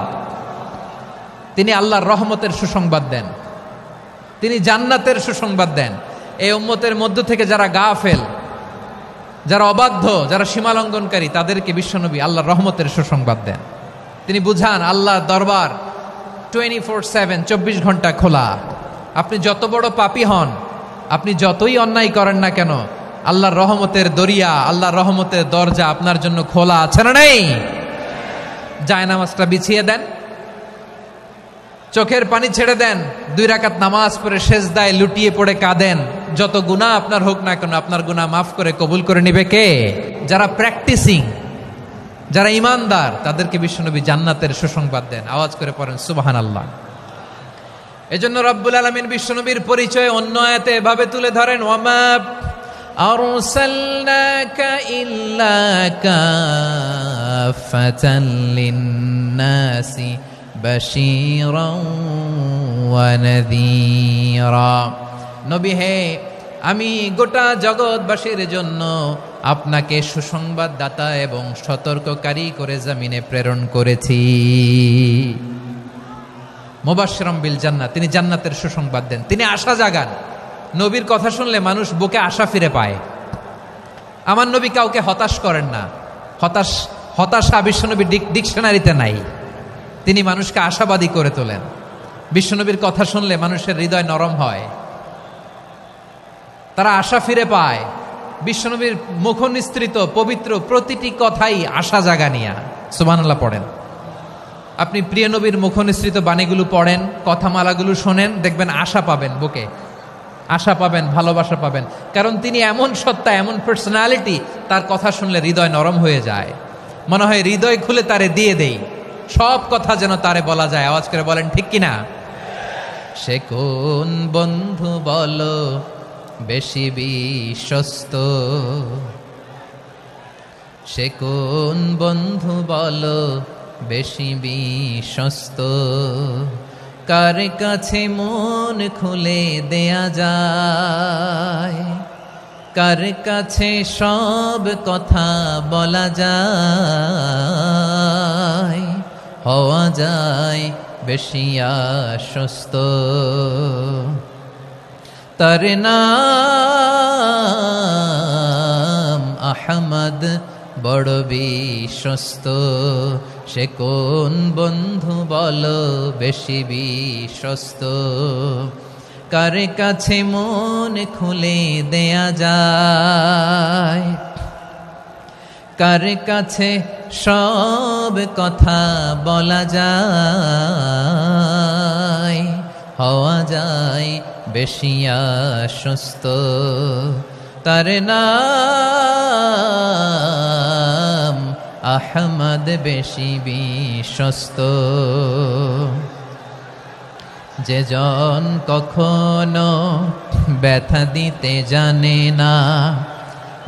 Speaker 1: তিনি আল্লাহর রহমতের সুসংবাদ দেন, তিনি জান্নাতের সুসংবাদ দেন। এই উম্মতের মধ্য থেকে যারা গাফেল, যারা অবাধ্য, যারা সীমালঙ্ঘনকারী, তাদেরকে বিশ্বনবী আল্লাহর রহমতের সুসংবাদ দেন। তিনি বুঝান আল্লাহর দরবার 24/7, 24 ঘন্টা খোলা। আপনি যত বড় পাপী হন, আপনি যতই অন্যায় করেন না কেন, আল্লাহর রহমতের দরিয়া, আল্লাহর রহমতের দরজা আপনার জন্য খোলা আছে না নেই? জায়নামাজটা বিছিয়ে দেন, চোখের পানি ছেড়ে দেন, 2 রাকাত নামাজ পড়ে সেজদায় লুটিয়ে পড়ে কাঁদেন। যত গুনাহ আপনার হোক না কেন, আপনার গুনাহ মাফ করে কবুল করে নিবে কে? যারা প্র্যাকটিসিং, যারা ইমানদার, তাদেরকে বিশ্বনবী জান্নাতের সুসংবাদ দেন। আওয়াজ করে পড়েন সুবহানাল্লাহ। এজন্য রব্বুল আলামিন বিশ্বনবীর পরিচয় অন্য আয়াতে এভাবে তুলে ধরেন, ওয়ামা আরসালনাকা ইল্লা কাফাতান লিন্নাসি বাশীরাও ওয়া নাযীরা। নবী হে, আমি গোটা জগৎবাসীর জন্য আপনাকে সুসংবাদদাতা এবং সতর্ককারী করে জমিনে প্রেরণ করেছি। মুবাশশিরাম বিল জান্নাত, তিনি জান্নাতের সুসংবাদ দেন, তিনি আশা জাগান। নবীর কথা শুনলে মানুষ বুকে আশা ফিরে পায়। আমার নবী কাউকে হতাশ করেন না। হতাশা বিশ্বনবীর ডিকশনারিতে নাই। তিনি মানুষকে আশাবাদী করে তোলেন। বিশ্বনবীর কথা শুনলে মানুষের হৃদয় নরম হয়, তারা আশা ফিরে পায়। বিশ্বনবীর মুখ নিঃসৃত পবিত্র প্রতিটি কথাই আশা জাগানিয়া। সুবহানাল্লাহ পড়েন। আপনি প্রিয় নবীর মুখ নিঃসৃত বাণীগুলো পড়েন, কথামালাগুলো শোনেন, দেখবেন আশা পাবেন, বুকে আশা পাবেন, ভালোবাসা পাবেন। কারণ তিনি এমন সত্তা, এমন পার্সোনালিটি, তার কথা শুনলে হৃদয় নরম হয়ে যায়। মনে হয় হৃদয় খুলে তারে দিয়ে দেই, সব কথা যেন তারে বলা যায়। আওয়াজ করে বলেন ঠিক কিনা? সে কোন বন্ধু বলো বেশি বিশ্বস্ত, সে কোন বন্ধু বলো বেশি বিশ্বস্ত, কার কাছে মন খুলে দেয়া যায়, কার কাছে সব কথা বলা যায়, হওয়া যায় বেশি আশ্বস্ত। তার নাম আহমদ, বড় বিশ্বস্ত। সে কোন বন্ধু বলো বেশি বিশ্বস্ত, কার কাছে মন খুলে দেয়া যায়, কার কাছে সব কথা বলা যায়, হওয়া যায় বেশি আশ্বস্ত। তার নাম আহমদ, বেশি বিশ্বস্ত। যে জন কখনো ব্যথা দিতে জানে না,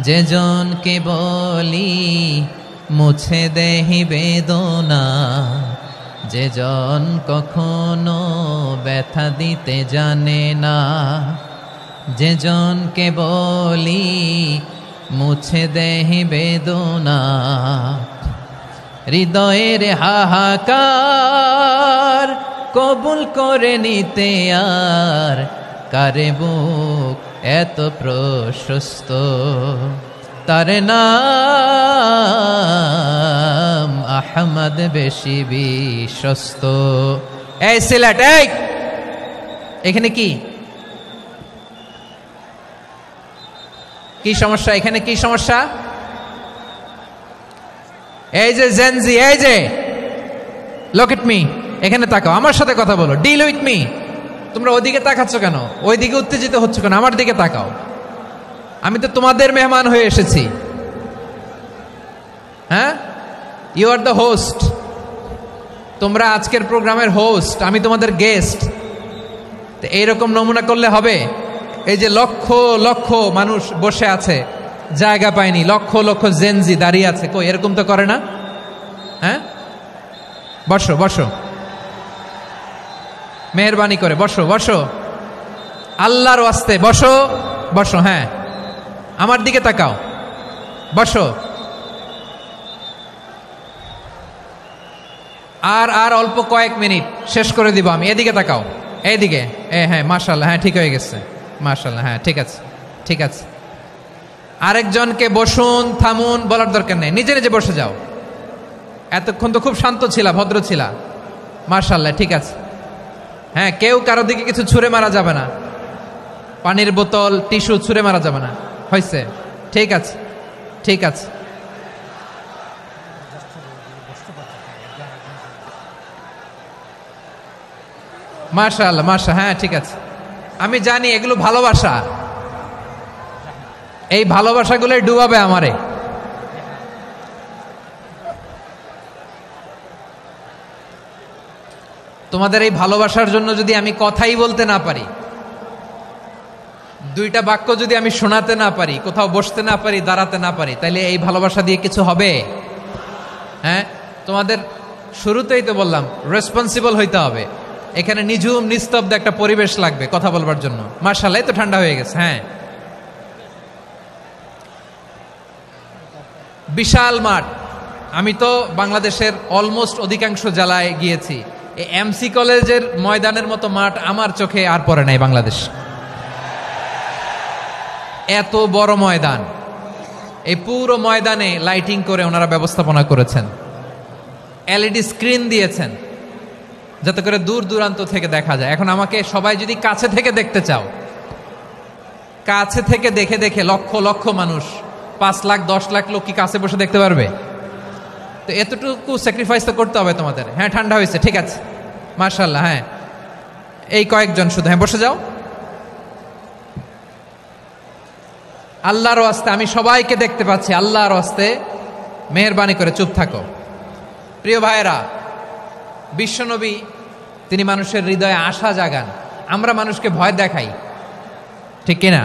Speaker 1: যে জনকে বলি মুছে দেহি বেদনা, যে জন কখনো ব্যথা দিতে জানে না, যে জনকে বলি মুছে দেহি বেদনা, হৃদয়ের হাহাকার কবুল করে নিতে আর কারে বুক এত প্রশস্ত। তার নাম আহমদ, বেশি বিশ্বস্ত। এই সিলেট, এই এখানে কি কি সমস্যা? এখানে কি সমস্যা? এই যে জেনজি, এই যে লুক এট মি, এখানে তাকাও, আমার সাথে কথা বলো, ডিল উইথ মি। তোমরা ওইদিকে তাকাচ্ছ কেন? ওইদিকে উত্তেজিত হচ্ছ কেন? আমার দিকে তাকাও। আমি তো তোমাদের মেহমান হয়ে এসেছি। হ্যাঁ, ইউ আর দ্য হোস্ট। তোমরা আজকের প্রোগ্রামের হোস্ট, আমি তোমাদের গেস্ট। তো এইরকম নমুনা করলে হবে? এই যে লক্ষ লক্ষ মানুষ বসে আছে, জায়গা পায়নি, লক্ষ লক্ষ জেনজি দাঁড়িয়ে আছে, কই এরকম তো করে না? হ্যাঁ, বসো বসো, মেহরবানি করে বসো বসো, আল্লাহর ওয়াস্তে বসো বসো। হ্যাঁ, আমার দিকে তাকাও, বসো। আর অল্প কয়েক মিনিট, শেষ করে দিব আমি। এদিকে তাকাও, এইদিকে। হ্যাঁ, মাশাআল্লাহ, হ্যাঁ ঠিক হয়ে গেছে, মাশাআল্লাহ, হ্যাঁ ঠিক আছে ঠিক আছে। আরেকজনকে বসুন, থামুন বলার দরকার নেই, নিজে নিজে বসে যাও। এতক্ষণ তো খুব শান্ত ছিলা, ভদ্র ছিলা, মাশাআল্লাহ ঠিক আছে। হ্যাঁ, কেউ কারো দিকে কিছু ছুঁড়ে মারা যাবে না। পানির বোতল, টিস্যু ছুঁড়ে মারা যাবে না। হয়েছে? ঠিক আছে, ঠিক আছে। মাশাআল্লাহ, মাশা, হ্যাঁ ঠিক আছে। আমি জানি এগুলো ভালোবাসা, এই ভালোবাসাগুলোই ডুবাবে আমারে। তোমাদের এই ভালোবাসার জন্য যদি আমি কথাই বলতে না পারি, দুইটা বাক্য যদি আমি শোনাতে না পারি, কোথাও বসতে না পারি, দাঁড়াতে না পারি, তাইলে এই ভালোবাসা দিয়ে কিছু হবে? হ্যাঁ, তোমাদের শুরুতেই তো বললাম রেসপন্সিবল হইতে হবে। এখানে নিঝুম নিস্তব্ধ একটা পরিবেশ লাগবে কথা বলবার জন্য। মাশাআল্লাহ, তো ঠান্ডা হয়ে গেছে। হ্যাঁ, বিশাল মাঠ। আমি তো বাংলাদেশের অলমোস্ট অধিকাংশ জেলায় গিয়েছি। এই এমসি কলেজের ময়দানের মতো মাঠ আমার চোখে আর পড়ে নাই বাংলাদেশ। এত বড় ময়দান, এই পুরো ময়দানে লাইটিং করে ওনারা ব্যবস্থাপনা করেছেন, এলইডি স্ক্রিন দিয়েছেন যাতে করে দূর দূরান্ত থেকে দেখা যায়। এখন আমাকে সবাই যদি কাছে থেকে দেখতে চাও, কাছে থেকে দেখে দেখে লক্ষ লক্ষ মানুষ, 5 লাখ 10 লাখ লোক কি কাছে বসে দেখতে পারবে? তো এতটুকু স্যাক্রিফাইস তো করতে হবে তোমাদের। হ্যাঁ, ঠান্ডা হয়েছে, ঠিক আছে, মাশাআল্লাহ। হ্যাঁ, এই কয়েকজন শুধু, হ্যাঁ বসে যাও। আল্লাহর ওয়াস্তে আমি সবাইকে দেখতে পাচ্ছি, আল্লাহর ওয়াস্তে মেহেরবানি করে চুপ থাকো। প্রিয় ভাইয়েরা, বিশ্বনবী তিনি মানুষের হৃদয়ে আশা জাগান। আমরা মানুষকে ভয় দেখাই, ঠিক কিনা?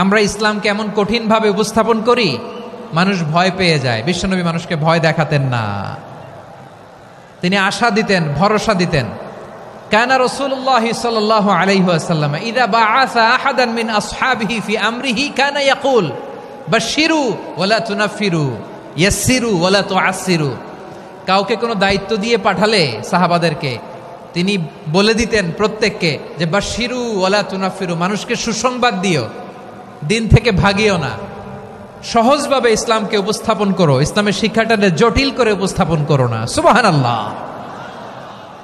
Speaker 1: আমরা ইসলামকে এমন কঠিনভাবে উপস্থাপন করি, মানুষ ভয় পেয়ে যায়। বিশ্বনবী মানুষকে ভয় দেখাতেন না, তিনি আশা দিতেন, ভরসা দিতেন। কানা রাসূলুল্লাহ সাল্লাল্লাহু আলাইহি ওয়াসাল্লাম ইযা বাআসা আহাদান মিন আসহাবিহি ফি আমরিহি কানা ইয়াকুল বাশশিরু ওয়ালা তুনাফিরু ইয়াসসিরু ওয়ালা তুআসসিরু। কাউকে কোনো দায়িত্ব দিয়ে পাঠালে সাহাবাদেরকে তিনি বলে দিতেন প্রত্যেককে যে বাশশিরু ওয়ালা তুনাফিরু, মানুষকে সুসংবাদ দিও, দিন থেকে ভাগিও না, সহজভাবে ইসলামকে উপস্থাপন করো, ইসলামের শিক্ষাটাকে জটিল করে উপস্থাপন করো না। সুবহানাল্লাহ,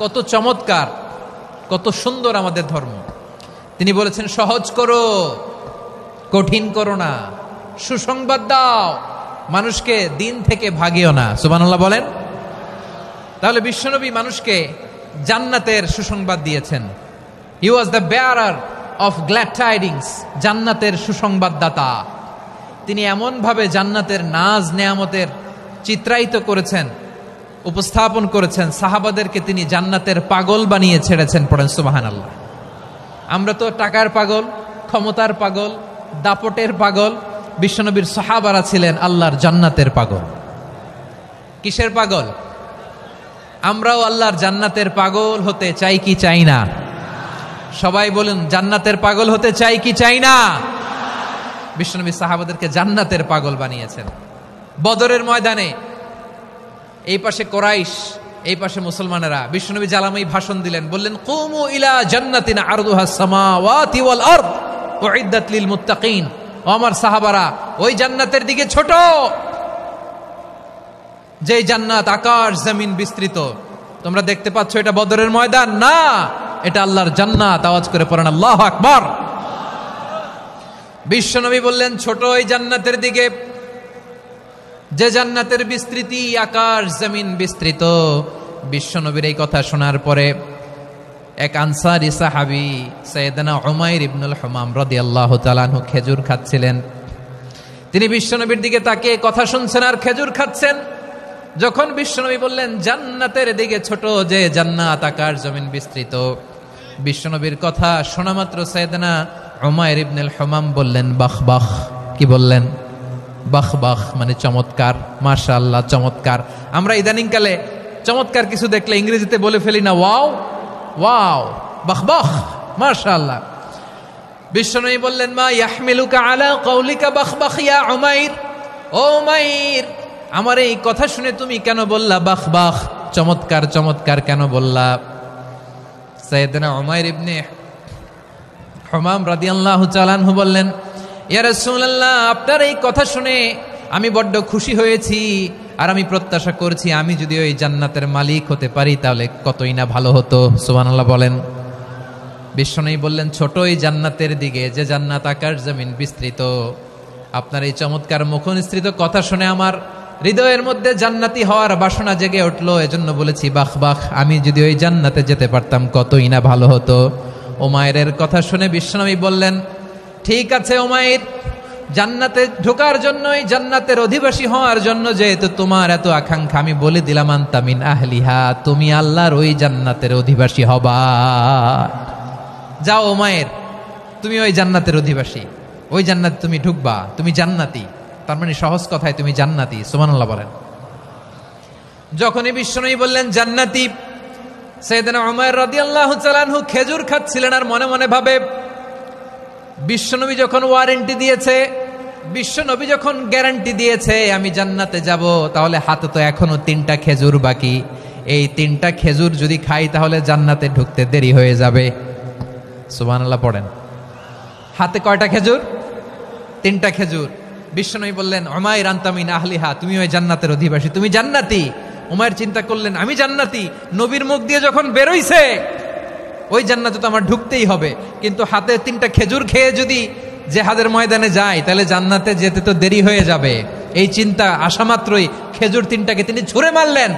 Speaker 1: কত চমৎকার, কত সুন্দর আমাদের ধর্ম। তিনি বলেছেন সহজ করো, কঠিন করো না, সুসংবাদ দাও, মানুষকে দিন থেকে ভাগিও না। সুবহানাল্লাহ বলেন। তাহলে বিশ্বনবী মানুষকে জান্নাতের সুসংবাদ দিয়েছেন। He was the bearer of glad tidings, জান্নাতের সুসংবাদদাতা। তিনি এমনভাবে জান্নাতের নাজ নেয়ামতের চিত্রায়িত করেছেন, উপস্থাপন করেছেন, সাহাবাদেরকে তিনি জান্নাতের পাগল বানিয়ে ছেড়েছেন। পড়েন সুবহানাল্লাহ। আমরা তো টাকার পাগল, ক্ষমতার পাগল, দাপটের পাগল। বিশ্বনবীর সাহাবারা ছিলেন আল্লাহর জান্নাতের পাগল। কিসের পাগল? আমরাও আল্লাহর জান্নাতের পাগল হতে চাই কি চাই না? সবাই বলুন, জান্নাতের পাগল হতে চাই কি চাই না? বিশ্বনবী সাহাবাদেরকে জান্নাতের পাগল বানিয়েছেন। বদরের ময়দানে এই পাশে কোরাইশ, এই পাশে মুসলমানেরা। বিশ্বনবী জালামাই ভাষণ দিলেন, বললেন কুমু ইলা জান্নাতিন আরদুহাস সামাওয়াতি ওয়াল আরদ উইদ্দাত লিল মুত্তাকিন। ও আমার সাহাবারা, ওই জান্নাতের দিকে ছোট, যেই জান্নাত আকাশ জমিন বিস্তৃত। তোমরা দেখতে পাচ্ছ এটা বদরের ময়দান না, এটা আল্লাহর জান্নাত। আওয়াজ করে পড়েন আল্লাহু আকবার। বিশ্বনবী বললেন ছোট ওই জান্নাতের দিকে, যে জান্নাতের বিস্তৃতি আকাশ জমিন বিস্তৃত। বিশ্বনবীর এই কথা শোনার পরে এক আনসারী সাহাবী সাইয়েদনা উমাইর ইবনুল হুমাম রাদিয়াল্লাহু তাআলা আনহু খেজুর খাচ্ছিলেন। তিনি বিশ্বনবীর দিকে তাকিয়ে কথা শুনছেন আর খেজুর খাচ্ছেন। যখন বিশ্বনবী বললেন জান্নাতের দিকে ছোট, যে জান্নাত আকাশ জমিন বিস্তৃত, বিশ্বনবীর কথা শোনা মাত্র সাইয়েদনা উমাইর ইবনুল হুমাম বললেন বাহ বাহ। কি বললেন? বাহ বাহ, মানে চমৎকার, মাশাআল্লাহ চমৎকার। আমরা ইদানিং কালে চমৎকার কিছু দেখলে ইংরেজিতে বলে ফেলি না ওয়াও ওয়াও, বাহ বাহ, মাশাআল্লাহ। বিশ্বনবী বললেন মা ইয়াহমিলুকা আলা কওলিকা বাহ বাহ ইয়া উমাইর। ও উমাইর, আমার এই কথা শুনে তুমি কেন বললা বাহ বাহ, চমৎকার চমৎকার কেন বললা? সাইয়েদনা উমাইর ইবনে হুমাম রাদিয়াল্লাহু তাআলা আনহু বললেন ইয়া রাসূলুল্লাহ, আপনার এই কথা শুনে আমি বড্ড খুশি হয়েছি, আর আমি প্রত্যাশা করছি আমি যদি ওই জান্নাতের মালিক হতে পারি তাহলে কতই না ভালো হতো। সুবহানাল্লাহ বলেন। বিশ্বনবী বললেন, ছোট এই জান্নাতের দিকে, যে জান্নাত আকাশ জমিন বিস্তৃত। আপনার এই চমৎকার মুখনিসৃত কথা শুনে আমার হৃদয়ের মধ্যে জান্নাতি হওয়ার বাসনা জেগে উঠলো। এজন্য বলেছি, বাহ বাহ, আমি যদি ওই জান্নাতে যেতে পারতাম কতই না ভালো হতো। উমাইরের কথা শুনে বিশ্বনবী বললেন, ঠিক আছে উমাইর, জান্নাতে ঢোকার জন্য, এই জান্নাতের অধিবাসী হওয়ার জন্য যেহেতু তোমার এত আকাঙ্ক্ষা, আমি বলে দিলাম, আনতা মিন আহলিহা, তুমি আল্লাহর ওই জান্নাতের অধিবাসী হবা। যাও উমাইর, তুমি ওই জান্নাতের অধিবাসী, ওই জান্নাতে তুমি ঢুকবা, তুমি জান্নাতি। তার মানে সহজ কথায় তুমি জান্নাতি। সুবহানাল্লাহ বলেন। যখনই বিশ্বনবী বললেন জান্নাতি, সাইয়েদনা উমাইর রাদিয়াল্লাহু তাআলা আনহু খেজুর খাচ্ছিলেন আর মনে মনে ভাবে, বিশ্বনবী যখন ওয়ারেন্টি দিয়েছে, বিশ্বনবী যখন গ্যারান্টি দিয়েছে আমি জান্নাতে যাব, তাহলে হাতে তো এখনো 3টা খেজুর বাকি। এই 3টা খেজুর যদি খাই তাহলে জান্নাতে ঢুকতে দেরি হয়ে যাবে। সুবহানাল্লাহ পড়েন। হাতে কয়টা খেজুর? 3টা খেজুর। বিশ্বনবী বললেন, উমাইর আনতা মিন আহলিহা, তুমি ওই জান্নাতের অধিবাসী, তুমি জান্নাতি। উমাইর চিন্তা করলেন, আমি জান্নাতি, নবীর মুখ দিয়ে যখন বেরোইছে ওই জান্নাতে তো আমার ঢুকতেই হবে, কিন্তু হাতে 3টা খেজুর খেয়ে যদি জিহাদের ময়দানে যাই তাহলে জান্নাতে যেতে তো দেরি হয়ে যাবে। এই চিন্তা আসা মাত্রই খেজুর 3টাকে তিনি ছুঁড়ে মারলেন,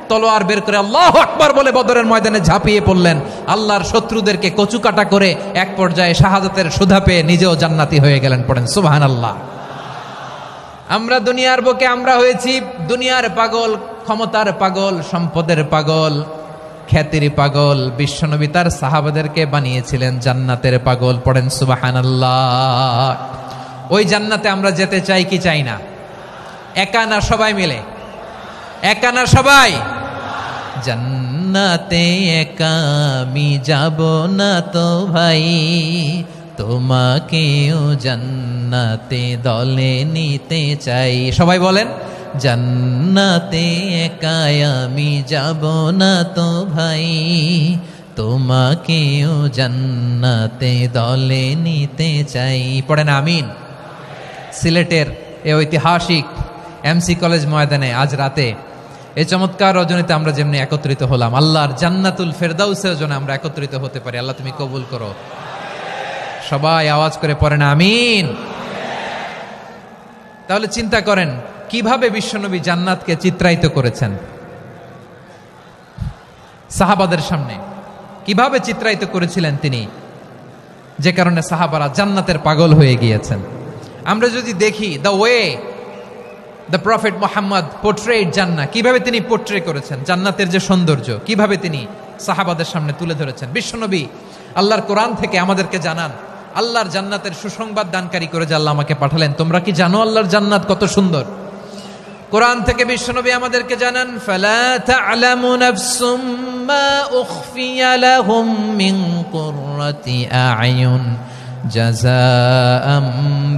Speaker 1: তলোয়ার বের করে আল্লাহু আকবার বলে বদরের ময়দানে ঝাঁপিয়ে পড়লেন। আল্লাহর শত্রুদেরকে কচুকাটা করে এক পর্যায়ে শাহাদাতের সুধা পেয়ে নিজেও জান্নাতি হয়ে গেলেন। পড়েন সুবহানাল্লাহ। আমরা দুনিয়ার বুকে আমরা হয়েছি দুনিয়ার পাগল, ক্ষমতার পাগল, সম্পদের পাগল, খ্যাতির পাগল। বিশ্বনবী তার সাহাবাদেরকে বানিয়েছিলেন জান্নাতের পাগল। পড়েন সুবহানাল্লাহ। ওই জান্নাতে আমরা যেতে চাই কি চাই না? একা না সবাই মিলে? একা না সবাই? জান্নাতে একা আমি যাব না তো ভাই, তোমাকেও জান্নাতে দলে নিতে চাই। সবাই বলেন, জান্নাতে একা আমি যাব না তো ভাই, তোমাকেও জান্নাতে দলে নিতে চাই। পড়েন আমিন। সিলেটের এই ঐতিহাসিক এমসি কলেজ ময়দানে আজ রাতে এই চমৎকার রজনীতে আমরা যেমনি একত্রিত হলাম, আল্লাহর জান্নাতুল ফেরদাউসের জন্য আমরা একত্রিত হতে পারি। আল্লাহ তুমি কবুল করো। সবাই আওয়াজ করে পড়েন আমিন। তাহলে চিন্তা করেন কিভাবে বিশ্বনবী জান্নাতকে চিত্রায়িত করেছেন সাহাবাদের সামনে, কিভাবে চিত্রায়িত করেছিলেন তিনি, যে কারণে সাহাবারা জান্নাতের পাগল হয়ে গিয়েছেন। আমরা যদি দেখি the way the prophet Muhammad portrait জান্নাহ, কিভাবে তিনি পোর্ট্রে করেছেন জান্নাতের যে সৌন্দর্য, কিভাবে তিনি সাহাবাদের সামনে তুলে ধরেছেন। বিশ্বনবী আল্লাহর কোরআন থেকে আমাদেরকে জানান, আল্লাহর জান্নাতের সুসংবাদ দানকারী করে যে আল্লাহ আমাকে পাঠালেন। তোমরা কি জানো আল্লাহর জান্নাত কত সুন্দর? কোরআন থেকে বিশ্বনবী আমাদেরকে জানান, ফালা তা'লামু নাফসুম মা উখফিয়া লাহুম মিন কুররাতি আ'য়ুন জাযাআম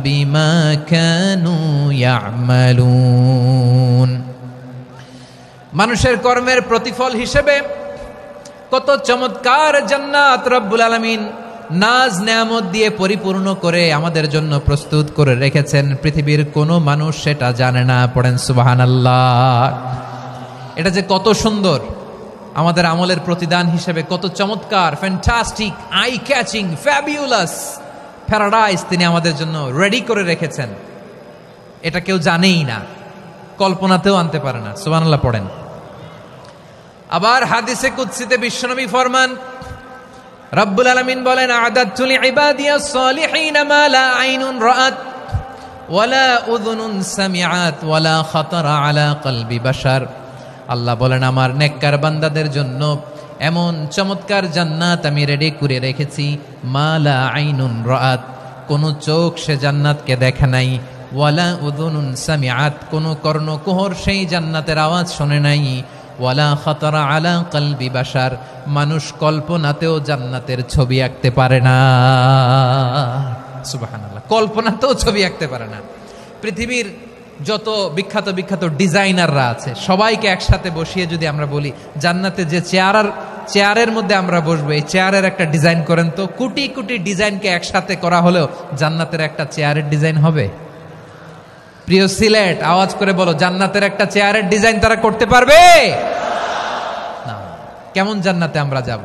Speaker 1: বিমা কানু ইয়া'মালুন। মানুষের কর্মের প্রতিফল হিসেবে কত চমৎকার জান্নাত রব্বুল আলামিন নাজ নেয়ামত দিয়ে পরিপূর্ণ করে আমাদের জন্য প্রস্তুত করে রেখেছেন। পৃথিবীর কোনো মানুষ সেটা জানে না। পড়েন সুবহানাল্লাহ। এটা যে কত সুন্দর, আমাদের আমলের প্রতিদান হিসেবে কত চমৎকার, fantastic, eye catching, fabulous paradise তিনি আমাদের জন্য রেডি করে রেখেছেন। এটা কেউ জানেই না, কল্পনাতেও আনতে পারে না। সুবহানাল্লাহ পড়েন। আবার হাদিসে কুদসিতে বিশ্বনবী ফরমান, রব্বুল আলামিন বলেন, আ'দাতু লিইবাদিয়াস সালিহিনা মা লা আইনুন রাআত ওয়ালা উযুনুন সামিআত ওয়ালা খাতারা আলা কলবি বাশার। আল্লাহ বলেন, আমার নেককার বান্দাদের জন্য এমন চমৎকার জান্নাত আমি রেডি করে রেখেছি, মা লা আইনুন রাআত, কোন চোখ সে জান্নাতকে দেখে নাই, ওয়ালা উযুনুন সামিআত, কোন কর্ণকুহর সেই জান্নাতের আওয়াজ শোনে নাই, ওয়ালা খাতারা আলা কলবি বাশার, মানুষ কল্পনাতেও জান্নাতের ছবি আঁকতে পারে না। সুবহানাল্লাহ, কল্পনাতেও ছবি আঁকতে পারে না। পৃথিবীর যত বিখ্যাত বিখ্যাত ডিজাইনাররা আছে সবাইকে একসাথে বসিয়ে যদি আমরা বলি জান্নাতে যে চেয়ারের মধ্যে আমরা বসবো, এই চেয়ারের একটা ডিজাইন করেন তো, কোটি কোটি ডিজাইনকে একসাথে করা হলেও জান্নাতের একটা চেয়ারের ডিজাইন হবে? প্রিয় সিলেট, আওয়াজ করে বলো, জান্নাতের একটা চেয়ারের ডিজাইন তারা করতে পারবে না। কেমন জান্নাতে আমরা যাব?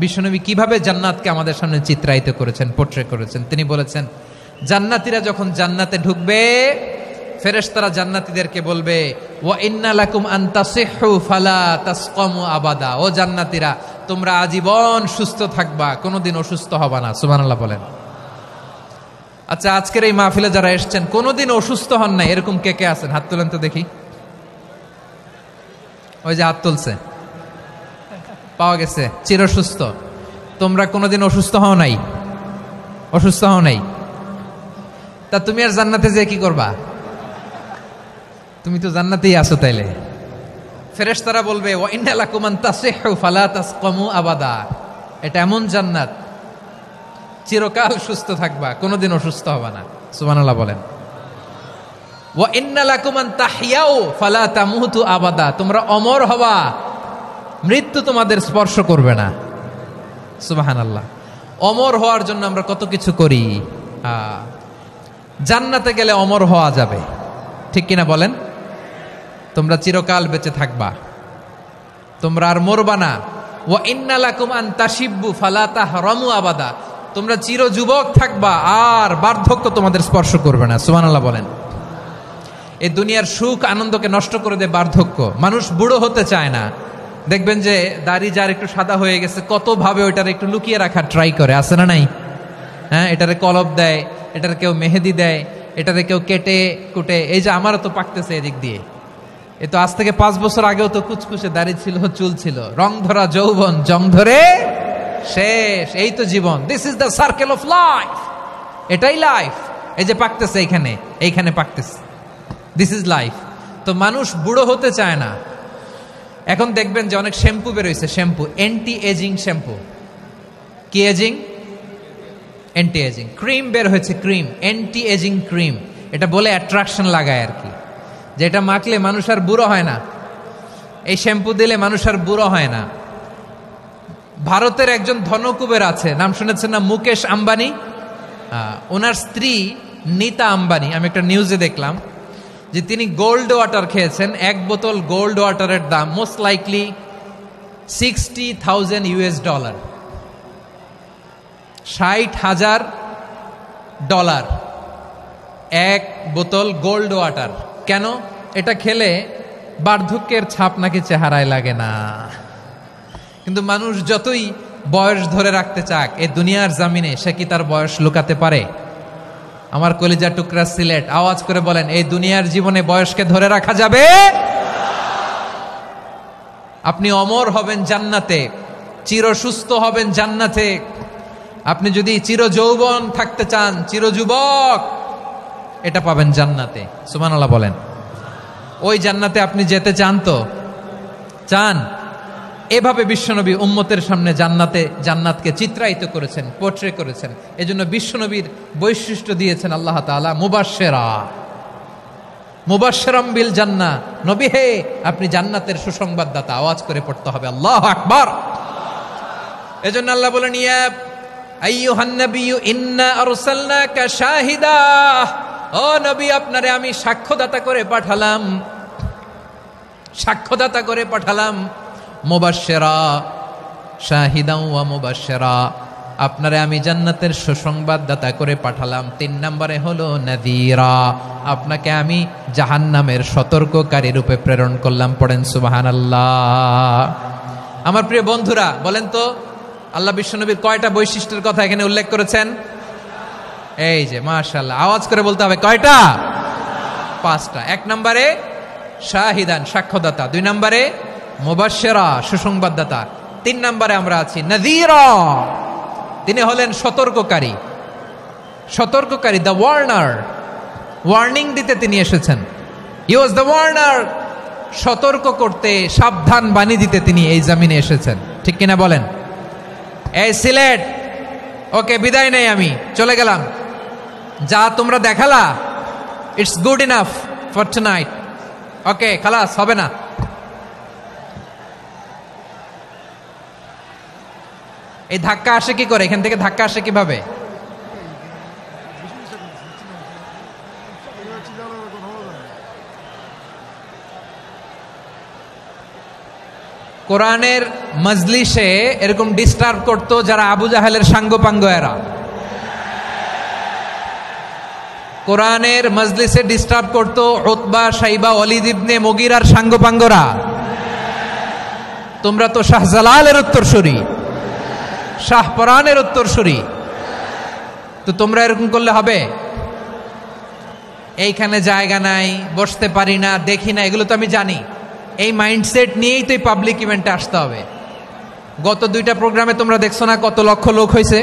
Speaker 1: বিশ্বনবী কিভাবে জান্নাতকে আমাদের সামনে চিত্রায়িত করেছেন, পোট্রে করেছেন। তিনি বলেছেন, জান্নাতীরা যখন জান্নাতে ঢুকবে, ফেরেশতারা জান্নাতীদেরকে বলবে, ওয়া ইন্না লাকুম আন তাসিহু ফালা তাসকামু আবাদা। ও জান্নাতীরা, তোমরা আজীবন সুস্থ থাকবা, কোনোদিন অসুস্থ হবা না। সুবহানাল্লাহ বলেন। আচ্ছা, আজকের এই মাহফিলে যারা এসেছেন কোনোদিন অসুস্থ হন নাই, এরকম কে কে আছেন? হাত তোলেন তো দেখি। ওই যে হাত তুলছে, পাওয়া গেছে, চিরসুস্থ। তোমরা কোনোদিন অসুস্থ হও নাই? অসুস্থ হও নাই? তা তুমি আর জান্নাতে যে কি করবা? তুমি তো জান্নাতেই আছো তাইলে। ফেরেশতারা বলবে, ওয়া ইন্না লাকুম আন তাসিহু ফালা তাসকামু আবাদা। এটা এমন জান্নাত, চিরকাল সুস্থ থাকবা, কোনোদিন অসুস্থ হবা না। সুবহানাল্লাহ বলেন। ওয়া ইন্না লাকুম আন তাহইয়াউ ফালা তামুতু আবাদা। তোমরা অমর হবা, মৃত্যু তোমাদের স্পর্শ করবে না। সুবহানাল্লাহ। অমর হওয়ার জন্য আমরা কত কিছু করি। জান্নাতে গেলে অমর হওয়া যাবে, ঠিক কিনা বলেন? তোমরা চিরকাল বেঁচে থাকবা, তোমরা আর মরবা না। ওয়া ইন্না লাকুম আন তাশিব্বু ফালা তাহরামু আবাদা। তোমরা চির যুবক থাকবা, আর বার্ধক্য তোমাদের স্পর্শ করবে না। সুবহানাল্লাহ বলেন। এই দুনিয়ার সুখ আনন্দকে নষ্ট করে দেয় বার্ধক্য। মানুষ বুড়ো হতে চায় না। দেখবেন যে দাড়ি যার একটু সাদা হয়ে গেছে, কত ভাবে ওইটার একটু লুকিয়ে রাখার ট্রাই করে, আছে না নাই? হ্যাঁ, এটারে কলপ দেয়, এটার কেউ মেহেদি দেয়, এটারে কেউ কেটে কুটে। এই যে আমারও তো পাকতেছে এদিক দিয়ে, এ তো আজ থেকে 5 বছর আগেও তো কুচকুচে দাড়ি ছিল, চুল ছিল, রং ধরা যৌবন, জং ধরে শেষ। এই তো জীবন। This is the circle of life. এটাই লাইফ। এই যে পাকতেছে এইখানে, এইখানে পাকতেছে, দিস ইজ লাইফ। তো মানুষ বুড়ো হতে চায় না। এখন দেখবেন যে অনেক শ্যাম্পু বেরোইছে, শ্যাম্পু, অ্যান্টি এজিং শ্যাম্পু। কি এজিং? Anti ageing. ক্রিম বের হয়েছে, ক্রিম, অ্যান্টি এজিং ক্রিম। এটা বলে অ্যাট্রাকশন লাগায় আর কি, যে এটা মাখলে মানুষ আর বুড়ো হয় না, এই শ্যাম্পু দিলে মানুষ আর বুড়ো হয় না। ভারতের একজন ধনকুবের আছে, নাম শুনেছেন না? মুকেশ আম্বানি। ওনার স্ত্রী নীতা আম্বানি, আমি একটা নিউজে দেখলাম যে তিনি গোল্ড ওয়াটার খেয়েছেন। 1 বোতল গোল্ড ওয়াটারের দাম মোস্ট লাইকলি $60,000, $60,000 1 বোতল গোল্ড ওয়াটার। কেন? এটা খেলে বার্ধক্যের ছাপ নাকি চেহারায় লাগে না। কিন্তু মানুষ যতই বয়স ধরে রাখতে চাক এই দুনিয়ার জামিনে, সে কি তার বয়স লুকাতে পারে? আমার কলিজা টুকরা সিলেট, আওয়াজ করে বলেন, এই দুনিয়ার জীবনে বয়সকে ধরে রাখা যাবে? আপনি অমর হবেন জান্নাতে, চির সুস্থ হবেন জান্নাতে। আপনি যদি চির যৌবন থাকতে চান, চির যুবক, এটা পাবেন জান্নাতে। সুবহানাল্লাহ বলেন। ওই জান্নাতে আপনি যেতে চান তো? চান? এভাবে বিশ্বনবী উম্মতের সামনে জান্নাতকে চিত্রায়িত করেছেন, পোট্রে করেছেন। এজন্য বিশ্বনবীর বৈশিষ্ট্য দিয়েছেন আল্লাহ তাআলা মুবাশশিরা, মুবাশশিরাম বিল জান্নাহ। নবী হে, আপনি জান্নাতের সুসংবাদদাতা। আওয়াজ করে পড়তে হবে আল্লাহু আকবার। এজন্য আল্লাহ বলেন, ইয়া আইয়ুহান নাবিয়্যু ইন্না আরসালনাকা শাহিদা। ও নবী, আপনারে আমি সাক্ষ্যদাতা করে পাঠালাম, সাক্ষ্যদাতা করে পাঠালাম। মুবাশশিরা, শাহিদাও ওয়া মুবাশশিরা, আপনারে আমি জান্নাতের সুসংবাদদাতা করে পাঠালাম। 3 নম্বরে হলো নাযীরা, আপনাকে আমি জাহান্নামের সতর্ককারী রূপে প্রেরণ করলাম। পড়েন সুবহানাল্লাহ। আমার প্রিয় বন্ধুরা, বলেন তো আল্লাহ বিশ্বনবীর কয়টা বৈশিষ্ট্যের কথা এখানে উল্লেখ করেছেন? এই যে মাশাআল্লাহ, আওয়াজ করে বলতে হবে, কয়টা? 5টা। 1 নম্বরে শাহিদান, সাক্ষ্যদাতা। 2 নম্বরে মুবাশশিরা, সুসংবাদদাতা। 3 নম্বরে আমরা আছি নাযীরা, তিনি হলেন সতর্ককারী। সতর্ককারী, দ্য ওয়ার্নার, ওয়ার্নিং দিতে তিনি এসেছেন। হি ওয়াজ দ্য ওয়ার্নার, সতর্ক করতে, সাবধান বাণী দিতে তিনি এই জমিনে এসেছেন। ঠিক কিনা বলেন? এই সিলেট, ওকে, বিদায় নেই, আমি চলে গেলাম। যা তোমরা দেখালা, it's good enough for tonight. Okay, খালাস, হবে না। এই ধাক্কা আসে কি করে? এখান থেকে ধাক্কা আসে কিভাবে? কোরআনের মজলিসে এরকম ডিস্টার্ব করতো যারা আবু জাহেলের সাঙ্গপাঙ্গ এরা। কোরআনের মজলিসে ডিস্টার্ব করতো উতবা, শাইবা, ওয়ালিদ ইবনে মুগীরার সাঙ্গপাঙ্গরা। তোমরা তো শাহজালালের উত্তরসূরি, শাহপরানের উত্তরসূরি, তো তোমরা এরকম করলে হবে? এইখানে জায়গা নাই, বসতে পারি না, দেখি না, এগুলো তো আমি জানি। এই মাইন্ডসেট নিয়েই তো এই পাবলিক ইভেন্টে আসতে হবে। গত 2টা প্রোগ্রামে তোমরা দেখছো না কত লক্ষ লোক হয়েছে,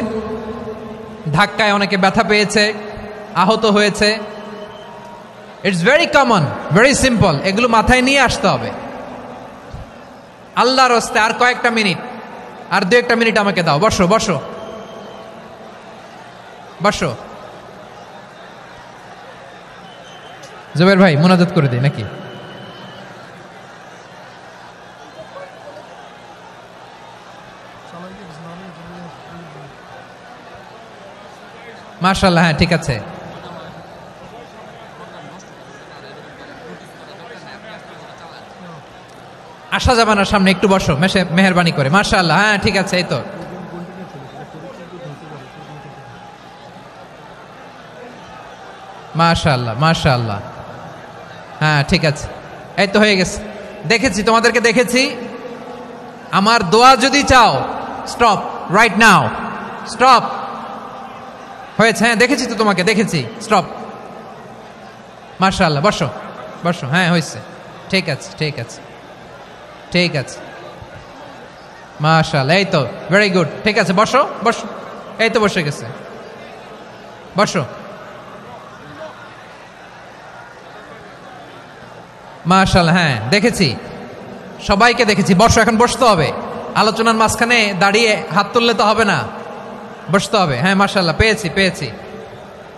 Speaker 1: ধাক্কায় অনেকে ব্যথা পেয়েছে, আহত হয়েছে। It's very common, very simple. এগুলো মাথায় নিয়ে আসতে হবে। আল্লাহর হস্তে আর কয়েকটা মিনিট, আর 2-1 মিনিট আমাকে দাও। বসো বসো বসো। জুবাইর ভাই মুনাজাত করে দিই নাকি? মাশাআল্লাহ, হ্যাঁ ঠিক আছে। আসা যাবে না সামনে, একটু বসো মেহেরবানি করে। মাশাআল্লাহ, হ্যাঁ ঠিক আছে। এই তো মাশাআল্লাহ মাশাআল্লাহ, হ্যাঁ ঠিক আছে। এই তো হয়ে গেছে, দেখেছি তোমাদেরকে, দেখেছি। আমার দোয়া যদি চাও, স্টপ রাইট নাও, স্টপ। হয়েছে, হ্যাঁ দেখেছি তো তোমাকে, দেখেছি, স্টপ। মাশাআল্লাহ, বসো বসো, হ্যাঁ হয়েছে, ঠিক আছে ঠিক আছে ঠিক আছে। মাশাআল্লাহ, এই তো ভেরি গুড, ঠিক আছে। বসো বসো, এই তো বসে গেছে, বসো। মাশাআল্লাহ, হ্যাঁ দেখেছি, সবাইকে দেখেছি। বসো, এখন বসতে হবে। আলোচনার মাঝখানে দাঁড়িয়ে হাত তুললে তো হবে না, বসতে হবে। হ্যাঁ মাশাআল্লাহ, পেয়েছি পেয়েছি,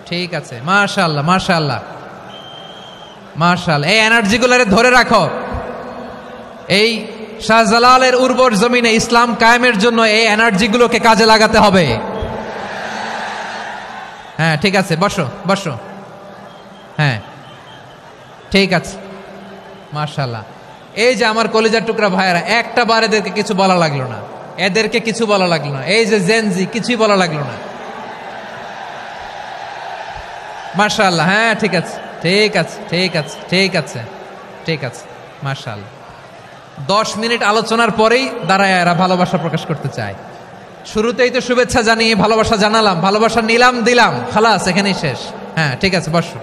Speaker 1: ঠিক আছে। মাশাআল্লাহ মাশাআল্লাহ মাশাআল্লাহ। এই এনার্জিগুলোরে ধরে রাখো। এই শাহজালালের উর্বর জমিনে ইসলাম কায়েমের জন্য এই এনার্জিগুলোকে কাজে লাগাতে হবে। হ্যাঁ ঠিক আছে, বসো বসো, হ্যাঁ ঠিক আছে। মাশাআল্লাহ। এই যে আমার কলিজার টুকরা ভাইয়েরা, একটা বার এদেরকে কিছু বলা লাগলো না, এদেরকে কিছু বলা লাগলো না। এই যে জেনজি, কিছুই বলা লাগলো না। মাশাআল্লাহ, হ্যাঁ ঠিক আছে ঠিক আছে ঠিক আছে ঠিক আছে ঠিক আছে। মাশাআল্লাহ। 10 মিনিট আলোচনার পরেই দাঁড়ায় এরা ভালোবাসা প্রকাশ করতে চায়। শুরুতেই তো শুভেচ্ছা জানিয়ে ভালোবাসা জানালাম, ভালোবাসা নিলাম, দিলাম, খালাস, এখানেই শেষ। হ্যাঁ ঠিক আছে, বসো।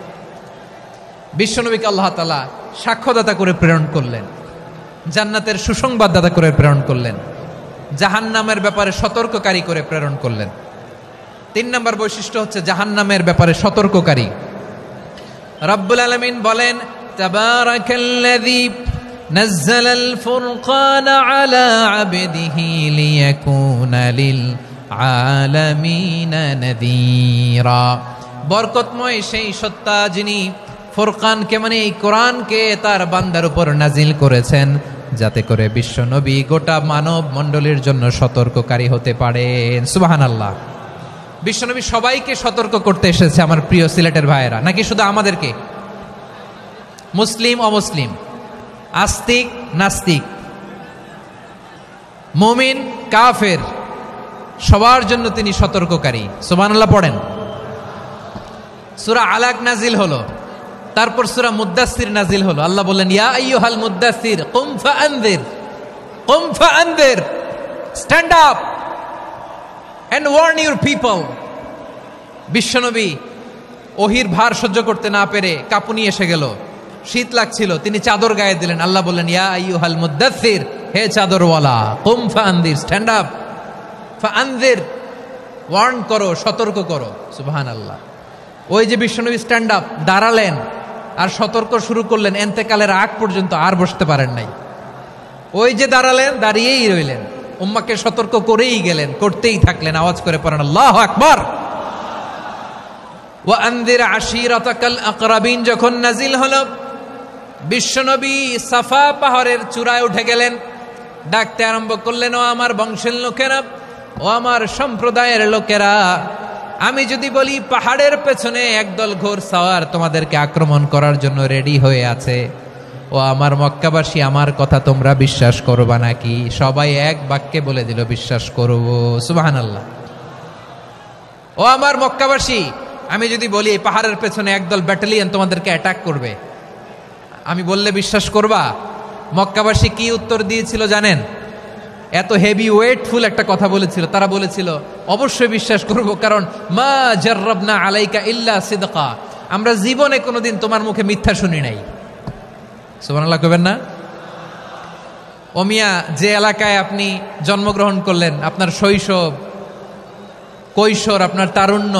Speaker 1: বিশ্বনবীকে আল্লাহ তাআলা সাক্ষ্যদাতা করে প্রেরণ করলেন, জান্নাতের সুসংবাদদাতা করে প্রেরণ করলেন, জাহান্নামের ব্যাপারে সতর্ককারী করে প্রেরণ করলেন। 3 নম্বর বৈশিষ্ট্য হচ্ছে জাহান্নামের ব্যাপারে সতর্ককারী। রব্বুল আলামিন বলেন, তাবারাকাল্লাযী নাযালাল ফুরকানা আলা আবদিহি লিয়াকুনা লিল আলামিনা নাযীরা। বরকতময় সেই সত্তা যিনি ফুরকানকে, মানে এই কোরআনকে তার বান্দার উপর নাজিল করেছেন, যাতে করে বিশ্ব নবী গোটা মানব মণ্ডলীর জন্য সতর্ককারী হতে পারেন। সুবহানাল্লাহ। বিশ্বনবী সবাইকে সতর্ক করতে এসেছে, আমার প্রিয় সিলেটের ভাইয়েরা, নাকি শুধু আমাদেরকে? মুসলিম অমুসলিম, আস্তিক নাস্তিক, মুমিন কাফের, সবার জন্য তিনি সতর্ককারী। সুবহানাল্লাহ পড়েন। সূরা আলাক নাজিল হলো, তারপর সূরা মুদ্দাসসির নাজিল হলো। আল্লাহ বললেন, ইয়া আইয়ুহাল মুদ্দাসসির কুম ফাআনযির, কুম ফাআনযির, stand up and warn your people. বিশ্বনবী ওহির ভার সহ্য করতে না পেরে কাঁপুনি এসে গেল, শীত লাগছিল, তিনি চাদর গায়ে দিলেন। আল্লাহ বললেন, ইয়া আইয়ুহাল মুদ্দাসসির, হে চাদরওয়ালা, কুম ফাআনযির, স্ট্যান্ড আপ, ফাআনযির, ওয়ার্ন করো, সতর্ক করো। সুবহানাল্লাহ। ওই যে বিশ্বনবী স্ট্যান্ড আপ, দাঁড়ালেন আর সতর্ক শুরু করলেন, এন্তেকালের আগ পর্যন্ত আর বসতে পারেন নাই। ওই যে দাঁড়ালেন, দাঁড়িয়েই রইলেন, উম্মাকে সতর্ক করেই গেলেন, করতেই থাকলেন। আওয়াজ করে পড়েন আল্লাহু আকবার। ওয়া আনযির আশীরাতাকাল আকরাবিন যখন নাজিল হলো, বিশ্বনবী সাফা পাহাড়ের চূড়ায় উঠে গেলেন, ডাকতে আরম্ভ করলেন, ও আমার বংশের লোকেরা, ও আমার সম্প্রদায়ের লোকেরা, আমি যদি বলি পাহাড়ের পেছনে একদল ঘোড়সাওয়ার তোমাদেরকে আক্রমণ করার জন্য রেডি হয়ে আছে, ও আমার মক্কাবাসী, আমার কথা তোমরা বিশ্বাস করবা নাকি? সবাই এক বাক্যে বলে দিল, বিশ্বাস করব। সুবহানাল্লাহ। ও আমার মক্কাবাসী, আমি যদি বলি এই পাহাড়ের পেছনে একদল ব্যাটালিয়ন তোমাদেরকে অ্যাটাক করবে, আমি বললে বিশ্বাস করবা? মক্কাবাসী কি উত্তর দিয়েছিল জানেন? এত হেভি ওয়েটফুল একটা কথা বলেছিল। তারা বলেছিল অবশ্যই বিশ্বাস করব, কারণ মা জাররাবনা আলাইকা ইল্লা সিদকা, আমরা জীবনে কোনোদিন তোমার মুখে মিথ্যা শুনি নাই। সুবহানাল্লাহ কইবেন না? ও মিয়া, যে এলাকায় আপনি জন্মগ্রহণ করলেন, আপনার শৈশব, কৈশোর, আপনার তারুণ্য,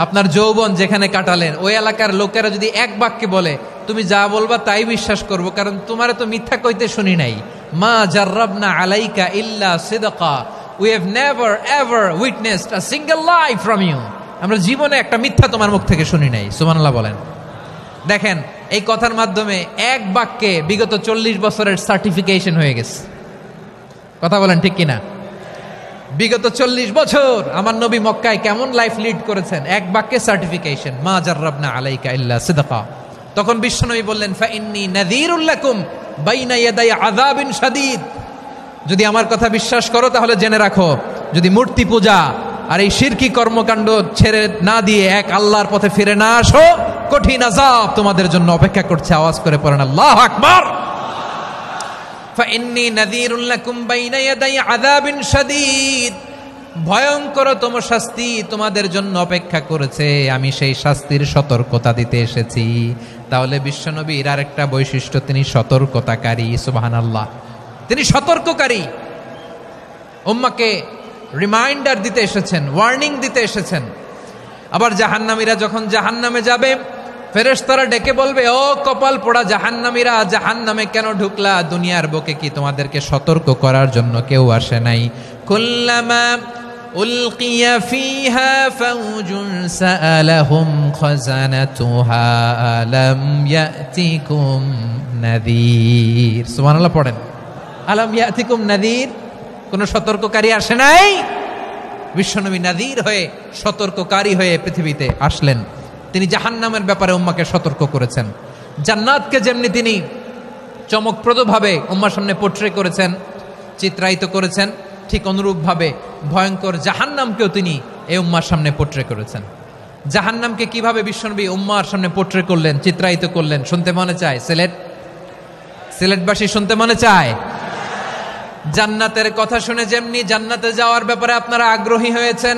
Speaker 1: আপনার যৌবন যেখানে কাটালেন, ওই এলাকার লোকেরা যদি এক বাক্যে বলে তুমি যা বলবা তাই বিশ্বাস করব, কারণ তোমারে তো মিথ্যা কইতে শুনি নাই। মা জাররাবনা আলাইকা ইল্লা সিদকা, we have never ever witnessed a single lie from you, আমরা জীবনে একটা মিথ্যা তোমার মুখ থেকে শুনি নাই। সুবহানাল্লাহ বলেন। দেখেন, এই কথার মাধ্যমে এক বাক্যে বিগত 40 বছরের সার্টিফিকেশন হয়ে গেছে। কথা বলেন ঠিক কিনা? বিগত 40 বছর আমার নবী মক্কায় কেমন লাইফ লিড করেছেন, এক বাক্যে সার্টিফিকেশন, মা জাররাবনা আলাইকা ইল্লা সিদকা। তখন বিশ্বনবী বললেন, ফাইন্নী নাযীরুল লাকুম বাইনা ইয়াদাই আযাবিন শাদীদ, যদি আমার কথা বিশ্বাস করো তাহলে জেনে রাখো, যদি মূর্তি পূজা আর এই শিরকি কর্মকাণ্ড ছেড়ে না দিয়ে এক আল্লাহর পথে ফিরে না আসো, কঠিন আযাব তোমাদের জন্য অপেক্ষা করছে। আওয়াজ করে পড়েন আল্লাহু আকবার। ফাইন্নী নাযীরুল লাকুম বাইনা ইয়াদাই আযাবিন শাদীদ, ভয়ঙ্করতম শাস্তি তোমাদের জন্য অপেক্ষা করেছে, আমি সেই শাস্তির সতর্কতা দিতে এসেছি। তাহলে বিশ্বনবীর আরেকটা বৈশিষ্ট্য, তিনি সতর্কতাকারী। সুবহানাল্লাহ, তিনি সতর্ককারী। উম্মাহকে রিমাইন্ডার দিতে এসেছেন, ওয়ার্নিং দিতে এসেছেন। আবার জাহান্নামীরা যখন জাহান্নামে যাবে, ফেরেশতারা ডেকে বলবে, ও কপাল পোড়া জাহান্নামীরা, জাহান্নামে কেন ঢুকলা? দুনিয়ার বুকে কি তোমাদেরকে সতর্ক করার জন্য কেউ আসে নাই? কুল্লামা উলকিয়া ফিহা ফাউজুন সাআলাহুম খাযানাতুহা আলাম ইয়াতিকুম নাযীর। সুবহানাল্লাহ পড়েন। আলাম ইয়াতিকুম নাযীর, কোন সতর্ককারী আসে নাই? বিশ্বনবী নাযীর হয়ে, সতর্ককারী হয়ে পৃথিবীতে আসলেন। তিনি জাহান্নামের ব্যাপারে উম্মাকে সতর্ক করেছেন। জান্নাতকে যেমনি তিনি চমকপ্রদভাবে উম্মার সামনে পোট্রে করেছেন, চিত্রায়িত করেছেন, ঠিক অনুরূপভাবে ভয়ঙ্কর জাহান্নামকেও তিনি এই উম্মার সামনে পোট্রে করেছেন। জাহান্নামকে কিভাবে বিশ্বনবী উম্মার সামনে পোট্রে করলেন, চিত্রায়িত করলেন, শুনতে মনে চায়? সিলেটবাসী শুনতে মনে চায়? জান্নাতের কথা শুনে যেমনি জান্নাতে যাওয়ার ব্যাপারে আপনারা আগ্রহী হয়েছেন,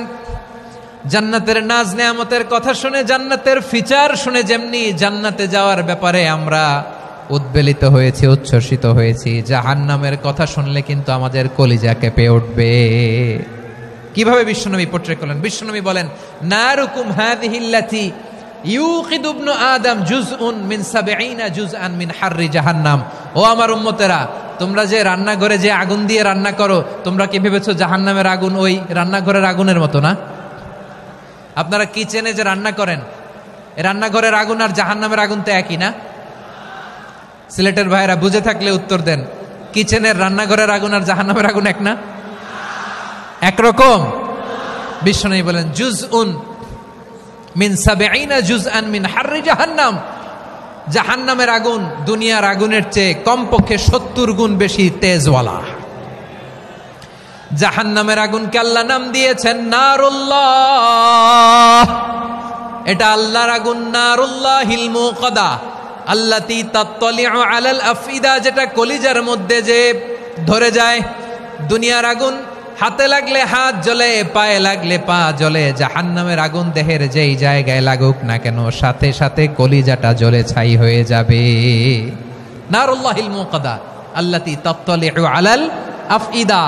Speaker 1: জান্নাতের নাজ নেয়ামতের কথা শুনে, জান্নাতের ফিচার শুনে যেমনি জান্নাতে যাওয়ার ব্যাপারে আমরা উদ্বেলিত হয়েছি, উচ্ছ্বসিত হয়েছি, জাহান্নামের কথা শুনলে কিন্তু আমাদের কলিজা কেঁপে উঠবে। কিভাবে বিশ্বনবী পোট্রে করলেন? বিশ্বনবী বলেন, নারুকুম হাযিহিল্লাতী ইউকিদু ইবনু আদম জুজউন মিন ৭০ জুজআন মিন হাররি জাহান্নাম। ও আমার উম্মতেরা, তোমরা যে রান্নাঘরে যে আগুন দিয়ে রান্না করো, তোমরা কি ভেবেছো জাহান্নামের আগুন ওই রান্নাঘরের আগুনের মতো না? আপনারা কিচেনে যে রান্না করেন, রান্নাঘরের আগুন আর জাহান্নামের আগুন তো একই না? সিলেটের ভাইরা বুঝে থাকলে উত্তর দেন, কিচেনের রান্নাঘরের আগুন আর জাহান্নামের আগুন এক না? একরকম? বিশ্বনবী বলেন, জুজউন মিন ৭০ জুজআন মিন হাররি জাহান্নাম, জাহান্নামের আগুন দুনিয়ার আগুনের চেয়ে কমপক্ষে ৭০ গুণ বেশি তেজওয়ালা। জাহান্নামের আগুনকে আল্লাহ নাম দিয়েছেন নারুল্লাহ। এটা আল্লাহর আগুন, নারুল্লাহিল মুকাদা আল্লাতী তাত্তালিউ আলাল আফইদা, যেটা কলিজার মধ্যে যে ধরে যায়। দুনিয়ার আগুন হাতে লাগলে হাত জ্বলে, পায়ে লাগলে পা জ্বলে। জাহান্নামের আগুন দেহের যেই জায়গায় লাগুক না কেন, সাথে সাথে কলিজাটা জ্বলে ছাই হয়ে যাবে। নারুল্লাহিল মুকাদা আল্লাতী তাত্তালিউ আলাল আফইদা,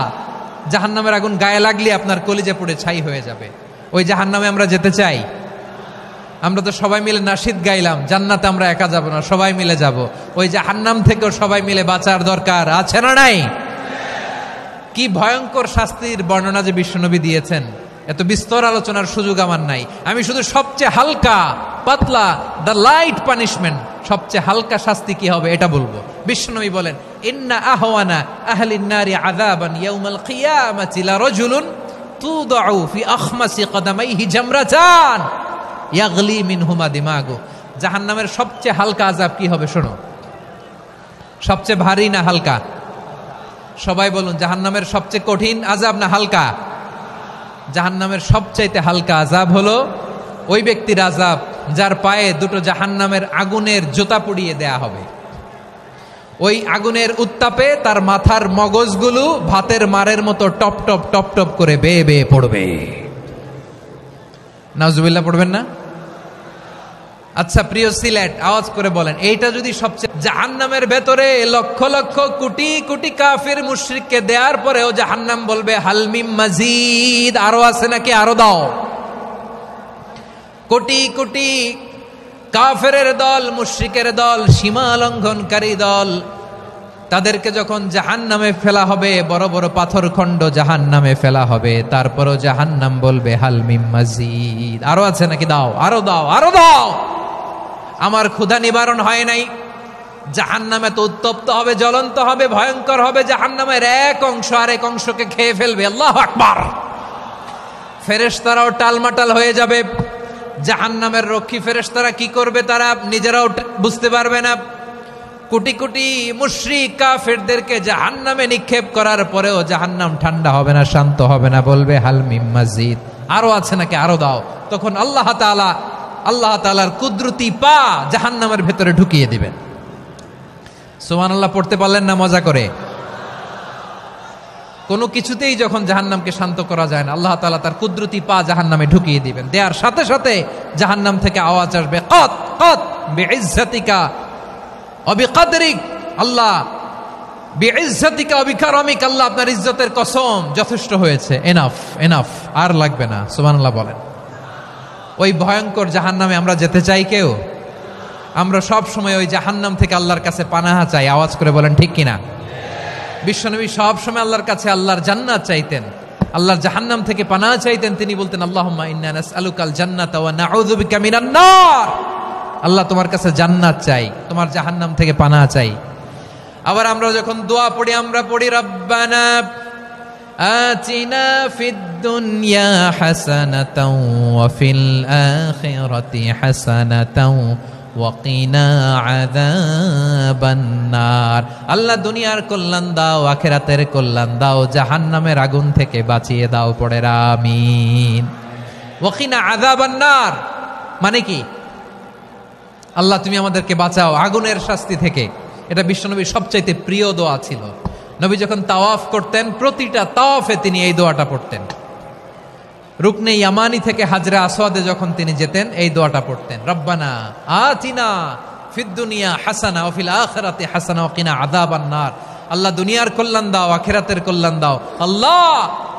Speaker 1: জাহান্নামের আগুন গায়ে লাগলে আপনার কলিজা পুড়ে ছাই হয়ে যাবে। ওই জাহান্নামে আমরা যেতে চাই? আমরা তো সবাই মিলে নাশিদ গাইলাম, জান্নাতে আমরা একা যাব না, সবাই মিলে যাব। ওই জাহান্নাম থেকেও সবাই মিলে বাঁচার দরকার আছে না নাই? কি ভয়ঙ্কর শাস্তির বর্ণনা যে বিশ্বনবী দিয়েছেন, এত বিস্তর আলোচনার সুযোগ আমার নাই। আমি শুধু সবচেয়ে হালকা পাতলা, দ্য লাইট পানিশমেন্ট, সবচেয়ে হালকা শাস্তি কি হবে এটা বলবো। বিশ্বনবী বলেন, ইন্না আহওয়ানা আহলিন নারি আযাবান ইয়াউমাল কিয়ামাতি লারাজুলুন তুদাউ ফি আখমাসি কদামাইহি জামরাতান ইয়াগলি মিনহুমা দিমাগু। জাহান্নামের সবচেয়ে হালকা আযাব কি হবে শোনো। সবচেয়ে ভারী না হালকা? সবাই বলুন, জাহান্নামের সবচেয়ে কঠিন আযাব না হালকা? জাহান্নামের সবচাইতে হালকা আযাব হলো ওই ব্যক্তির আযাব যার পায়ে দুটো জাহান্নামের আগুনের জুতা পুড়িয়ে দেয়া হবে। ওই আগুনের উত্তাপে তার মাথার মগজগুলো ভাতের মারের মতো টপ টপ টপ টপ করে বেয়ে বেয়ে পড়বে। নাউজুবিল্লাহ পড়বেন না? আচ্ছা প্রিয় সিলেট, আওয়াজ করে বলেন, এইটা যদি সবচেয়ে, জাহান্নামের ভেতরে লক্ষ লক্ষ কোটি কোটি কাফির মুশরিককে দেওয়ার পরেও জাহান্নাম বলবে হাল মিম মাজিদ, আরো আছে নাকি, আরো দাও। কোটি কোটি কাফেরের দল, মুশরিকের দল, সীমা লঙ্ঘনকারী দল, তাদেরকে যখন জাহান্নামে ফেলা হবে, বড় বড় পাথর খণ্ড জাহান্নামে ফেলা হবে, তারপরও জাহান্নাম বলবে হাল মিম মাজিদ, আরো আছে নাকি, দাও, আরো দাও, আরো দাও। আমার ক্ষুধা নিবারণ হয় নাই। জাহান্নামে তো উত্তপ্ত হবে, জ্বলন্ত হবে, ভয়ঙ্কর হবে। জাহান্নামের এক অংশ আরেক অংশকে খেয়ে ফেলবে। আল্লাহু আকবার। ফেরেশতারাও টালমাটাল হয়ে যাবে। জাহান্নামের রক্ষী ফেরেশতারা কি করবে তারা নিজেরাও বুঝতে পারবে না। কোটি কোটি মুশরিক কাফেরদেরকে জাহান্নামে নিক্ষেপ করার পরেও জাহান্নাম ঠান্ডা হবে না, শান্ত হবে না, বলবে হাল মিম মাজিদ, আরো আছে নাকি, আরো দাও। তখন আল্লাহ তাআলার কুদরতি পা জাহান্নামের ভেতরে ঢুকিয়ে দিবেন। সুবহানাল্লাহ পড়তে পারলেন না মজা করে? কোনো কিছুতেই যখন জাহান্নামকে শান্ত করা যায় না, আল্লাহ তাআলা তার কুদরতি পা জাহান্নামে ঢুকিয়ে দিবেন। দেওয়ার সাথে সাথে জাহান্নাম থেকে আওয়াজ আসবে, কত কত বিইজ্জাতিকা ওয়া বিকদরিক, আল্লাহ বিইজ্জাতিকা ওয়া বিকারামিক, আল্লাহ আপনার ইজ্জতের কসম, যথেষ্ট হয়েছে, এনাফ এনাফ, আর লাগবে না। সুবহানাল্লাহ বলেন। ওই ভয়ঙ্কর জাহান্নামে আমরা যেতে চাই কেউ? আমরা সব সময় ওই জাহান্নাম থেকে আল্লাহর কাছে পানাহা চাই। আওয়াজ করে বলেন ঠিক কিনা? বিশ্বনবী সব সময় আল্লাহর কাছে আল্লাহর জান্নাত চাইতেন, আল্লাহর জাহান্নাম থেকে পানাহা চাইতেন। তিনি বলতেন আল্লাহুম্মা ইন্না নাসআলুকাল জান্নাতা ওয়া নাউযু বিকা মিনান নার, আল্লাহ তোমার কাছে জান্নাত চাই, তোমার জাহান্নাম থেকে পানাহা চাই। আবার আমরা যখন দোয়া পড়ি, আমরা পড়ি রব্বানা আতিনা ফিদ দুনিয়া হাসানাতাও ওয়া ফিল আখিরাতি হাসানাতাও ওয়া কিনা আযাবান নার, আল্লাহ দুনিয়ার কল্যাণ দাও, আখিরাতের কল্যাণ দাও, জাহান্নামের আগুন থেকে বাঁচিয়ে দাও। পড়ে আমিন। ওয়া কিনা আযাবান নার মানে কি? আল্লাহ তুমি আমাদেরকে বাঁচাও আগুনের শাস্তি থেকে। এটা বিশ্বনবীর সবচাইতে প্রিয় দোয়া ছিল। নবী যখন তাওয়াফ করতেন, প্রতিটা তাওয়াফে তিনি এই দোয়াটা পড়তেন। রুকনে ইয়ামানি থেকে হাজরে আসওয়াদে যখন তিনি যেতেন, এই দোয়াটা পড়তেন, রব্বানা আতিনা ফিদ দুনিয়া হাসানা ওয়া ফিল আখিরাতি হাসানা ওয়া কিনা আযাবান নার, আল্লাহ দুনিয়ার কল্যাণ দাও, আখিরাতের কল্যাণ দাও, আল্লাহ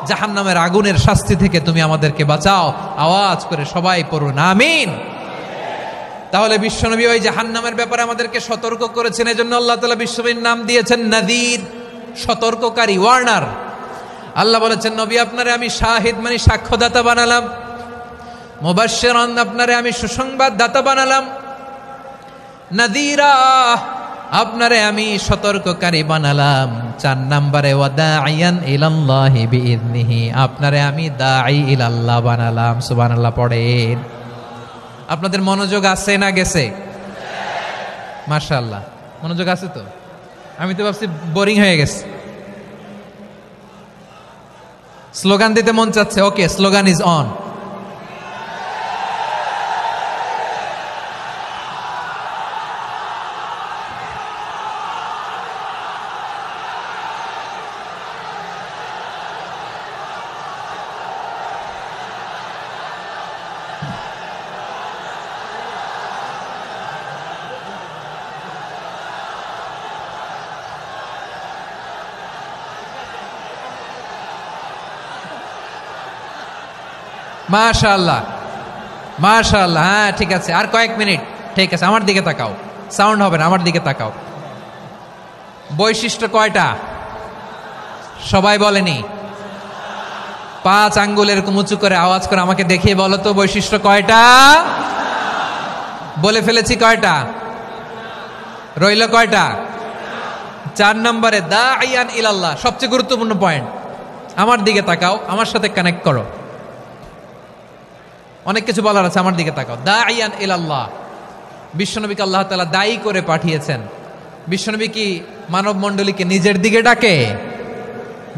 Speaker 1: জাহান্নামের আগুনের শাস্তি থেকে তুমি আমাদেরকে বাঁচাও। আওয়াজ করে সবাই পড়ুন আমিন। তাহলে বিশ্বনবী ওই জাহান্নামের ব্যাপারে আমাদেরকে সতর্ক করেছেন। এজন্য আল্লাহ তাআলা বিশ্বনবীর নাম দিয়েছেন নাযীর, সতর্ককারী, ওয়ার্নার। আল্লাহ বলেছেন নবী আপনারে আমি শাহিদ মানে সাক্ষ্যদাতা বানালাম, মুবাশশিরান আপনারে আমি সুসংবাদ দাতা বানালাম, নাযীরা আপনারে আমি সতর্ককারী বানালাম। 4 নম্বরে ওয়া দাঈয়ান ইলাল্লাহি বিইذনিহি, আপনারে আমি দাঈ ইলাল্লাহ বানালাম। সুবহানাল্লাহ পড়েন। আপনাদের মনোযোগ আছে না গেছে? মাশাআল্লাহ মনোযোগ আছে তো? আমি তো ভাবছি বোরিং হয়ে গেছে। স্লোগান দিতে মন চাচ্ছে। ওকে, স্লোগান ইজ অন। মাশাআল্লাহ মাশাআল্লাহ। হ্যাঁ ঠিক আছে, আর কয়েক মিনিট। ঠিক আছে, আমার দিকে তাকাও, সাউন্ড হবে না, আমার দিকে তাকাও। বৈশিষ্ট্য কয়টা সবাই বলেনি? 5 আঙ্গুল এরকম উঁচু করে আওয়াজ করে আমাকে দেখিয়ে বলো তো বৈশিষ্ট্য কয়টা? বলে ফেলেছি কয়টা? রইল কয়টা? 4 নম্বরে দাঈয়ান ইলাল্লাহ, সবচেয়ে গুরুত্বপূর্ণ পয়েন্ট। আমার দিকে তাকাও, আমার সাথে কানেক্ট করো। অনেক কিছু বলার আছে, আমার দিকে তাকাও। দাঈয়ান ইলাল্লাহ, বিশ্বনবীকে আল্লাহ তাআলা দায়ী করে পাঠিয়েছেন। বিশ্বনবী কি মানব মণ্ডলীকে নিজের দিকে ডাকে,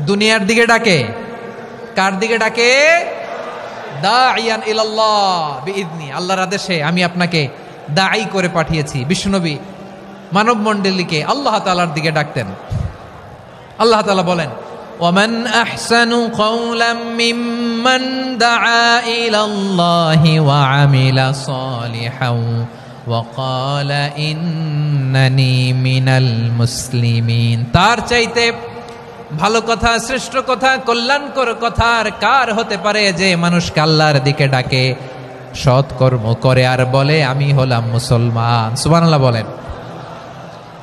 Speaker 1: দুনিয়ার দিকে ডাকে? কার দিকে ডাকে? দাইয়ান ইলাল্লাহ বিইذনি, আল্লাহর আদেশে আমি আপনাকে দাঈ করে পাঠিয়েছি। বিশ্বনবী মানব মণ্ডলীকে আল্লাহ তাআলার দিকে ডাকতেন। আল্লাহ তাআলা বলেন, ওয়ামান আহসানু কাওলাম মিম্মান দাআ ইলাল্লাহি ওয়া আমিলা সালিহান ওয়া ক্বালা ইন্নানি মিনাল মুসলিমিন। তার চাইতে ভালো কথা, শ্রেষ্ঠ কথা, কল্যাণকর কথা আর কার হতে পারে যে মানুষকে আল্লাহর দিকে ডাকে, সৎকর্ম করে আর বলে আমি হলাম মুসলমান। সুবহানাল্লাহ বলেন।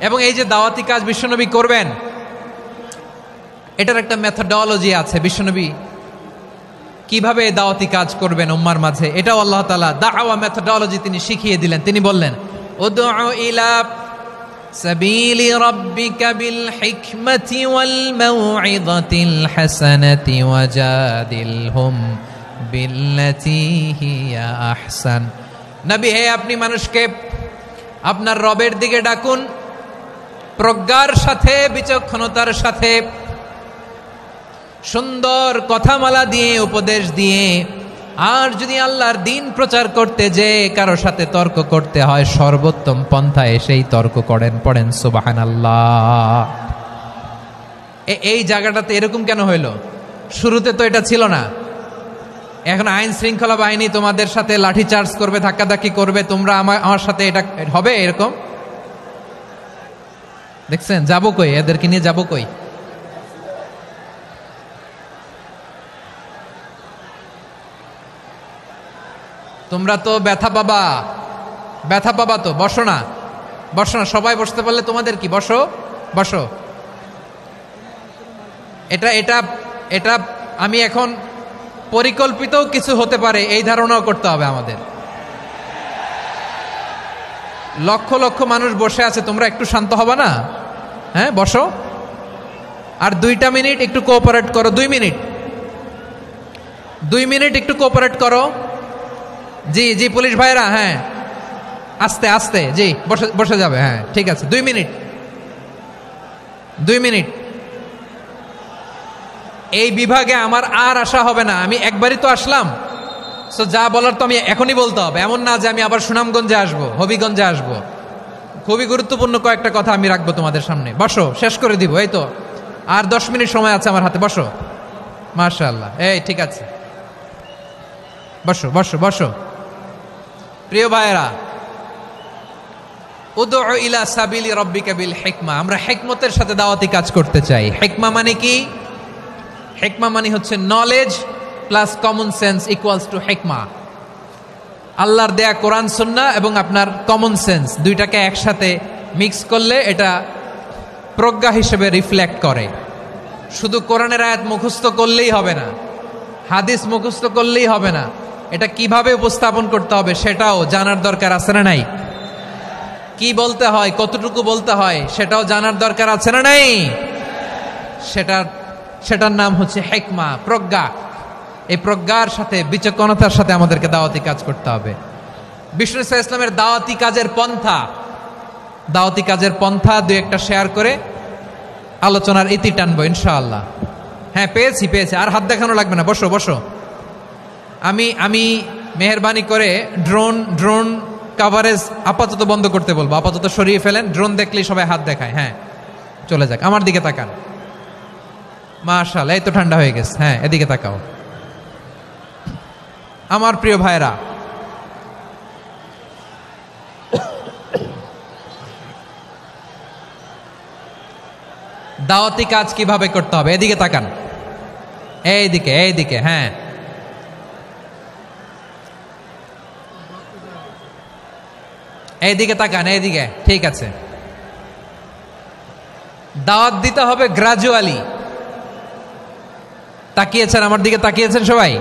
Speaker 1: এবং এই যে দাওয়াতি কাজ বিশ্বনবী করবেন, এটার একটা মেথডোলজি আছে। বিশ্বনবী কিভাবে দাওয়াতি কাজ করবেন উম্মার মাঝে, এটাও আল্লাহ তাআলা দাওয়া মেথডোলজি তিনি শিখিয়ে দিলেন। তিনি বললেন, উদউ ইলা সাবিলি রাব্বিকা বিল হিকমাতি ওয়াল মাউইযাতিল হাসানাতি ওয়াজাদিলহুম বিল্লাতী হিয়া আহসান। নবী হে, আপনি মানুষকে আপনার রবের দিকে ডাকুন প্রজ্ঞার সাথে, বিচক্ষণতার সাথে, সুন্দর কথামালা দিয়ে, উপদেশ দিয়ে। আর যদি আল্লাহর দ্বীন প্রচার করতে যে কারো সাথে তর্ক করতে হয়, সর্বোত্তম পন্থায় সেই তর্ক করেন। পড়েন সুবহানাল্লাহ। এই জায়গাটাতে এরকম কেন হইল? শুরুতে তো এটা ছিল না। এখন আইন শৃঙ্খলা বাহিনী তোমাদের সাথে লাঠি চার্জ করবে, ধাক্কাধাক্কি করবে, তোমরা আমার সাথে এটা হবে এরকম? দেখছেন যাবো কই? এদেরকে নিয়ে যাবো কই? তোমরা তো ব্যথা পাবা, ব্যথা পাবা তো। বসো না, বসো না, সবাই বসতে পারলে তোমাদের কি? বসো, বসো। এটা এটা এটা আমি এখন পরিকল্পিত কিছু হতে পারে এই ধারণাও করতে হবে আমাদের। লক্ষ লক্ষ মানুষ বসে আছে, তোমরা একটু শান্ত হবা না? হ্যাঁ, বসো। আর 2টা মিনিট একটু কোঅপারেট করো। 2 মিনিট, 2 মিনিট একটু কোঅপারেট করো। জি জি পুলিশ ভাইরা, হ্যাঁ আস্তে আস্তে, জি বসে বসে যাবে। হ্যাঁ ঠিক আছে, 2 মিনিট, 2 মিনিট। এই বিভাগে আমার আর আসা হবে না, আমি একবারই তো আসলাম। সো যা বলার তো আমি এখনই বলতে হবে, এমন না যে আমি আবার সুনামগঞ্জে আসবো, হবিগঞ্জে আসবো। খুবই গুরুত্বপূর্ণ কয়েকটা কথা আমি রাখবো তোমাদের সামনে। বসো, শেষ করে দিব। এই তো আর 10 মিনিট সময় আছে আমার হাতে। বসো, মাশাআল্লাহ। এই ঠিক আছে, বসো বসো বসো। প্রিয় ভাইয়েরা, উদউ ইলা সাবিলি রাব্বিকা বিল হিকমা, আমরা হিকমতের সাথে দাওয়াতি কাজ করতে চাই। হিকমা মানে কি? হিকমা মানে হচ্ছে knowledge plus common sense equals to হিকমা। আল্লাহর দেয়া কোরআন সুন্নাহ এবং আপনার কমন সেন্স, দুইটাকে একসাথে মিক্স করলে এটা প্রজ্ঞা হিসেবে রিফ্লেক্ট করে। শুধু কোরআনের আয়াত মুখস্থ করলেই হবে না, হাদিস মুখস্থ করলেই হবে না, এটা কিভাবে উপস্থাপন করতে হবে সেটাও জানার দরকার আছে না নাই? কি বলতে হয়, কতটুকু বলতে হয় সেটাও জানার দরকার আছে না নাই? সেটার নাম হচ্ছে হিকমা, প্রজ্ঞা। এই প্রজ্ঞার সাথে, বিচক্ষণতার সাথে আমাদেরকে দাওয়াতি কাজ করতে হবে। বিষ্ণু ইসলামের দাওয়াতি কাজের পন্থা 2-1টা শেয়ার করে আলোচনার ইতি টানবো ইনশাআল্লাহ। হ্যাঁ পেয়েছি, আর হাত দেখানো লাগবে না। বসো বসো। আমি মেহেরবানি করে ড্রোন কাভারেজ আপাতত বন্ধ করতে বলবো, আপাতত সরিয়ে ফেলেন। ড্রোন দেখলেই সবাই হাত দেখায়। হ্যাঁ চলে যাক, আমার দিকে তাকান। মাশাআল্লাহ, এই তো ঠান্ডা হয়ে গেছে। হ্যাঁ এদিকে তাকাও। আমার প্রিয় ভাইরা, দাওয়াতি কাজ কিভাবে করতে হবে এদিকে তাকান। এইদিকে, হ্যাঁ এইদিকে তাকান, এইদিকে। ঠিক আছে, দাওয়াত দিতে হবে গ্রাজুয়ালি। তাকিয়েছেন আমার দিকে, তাকিয়েছেন সবাই?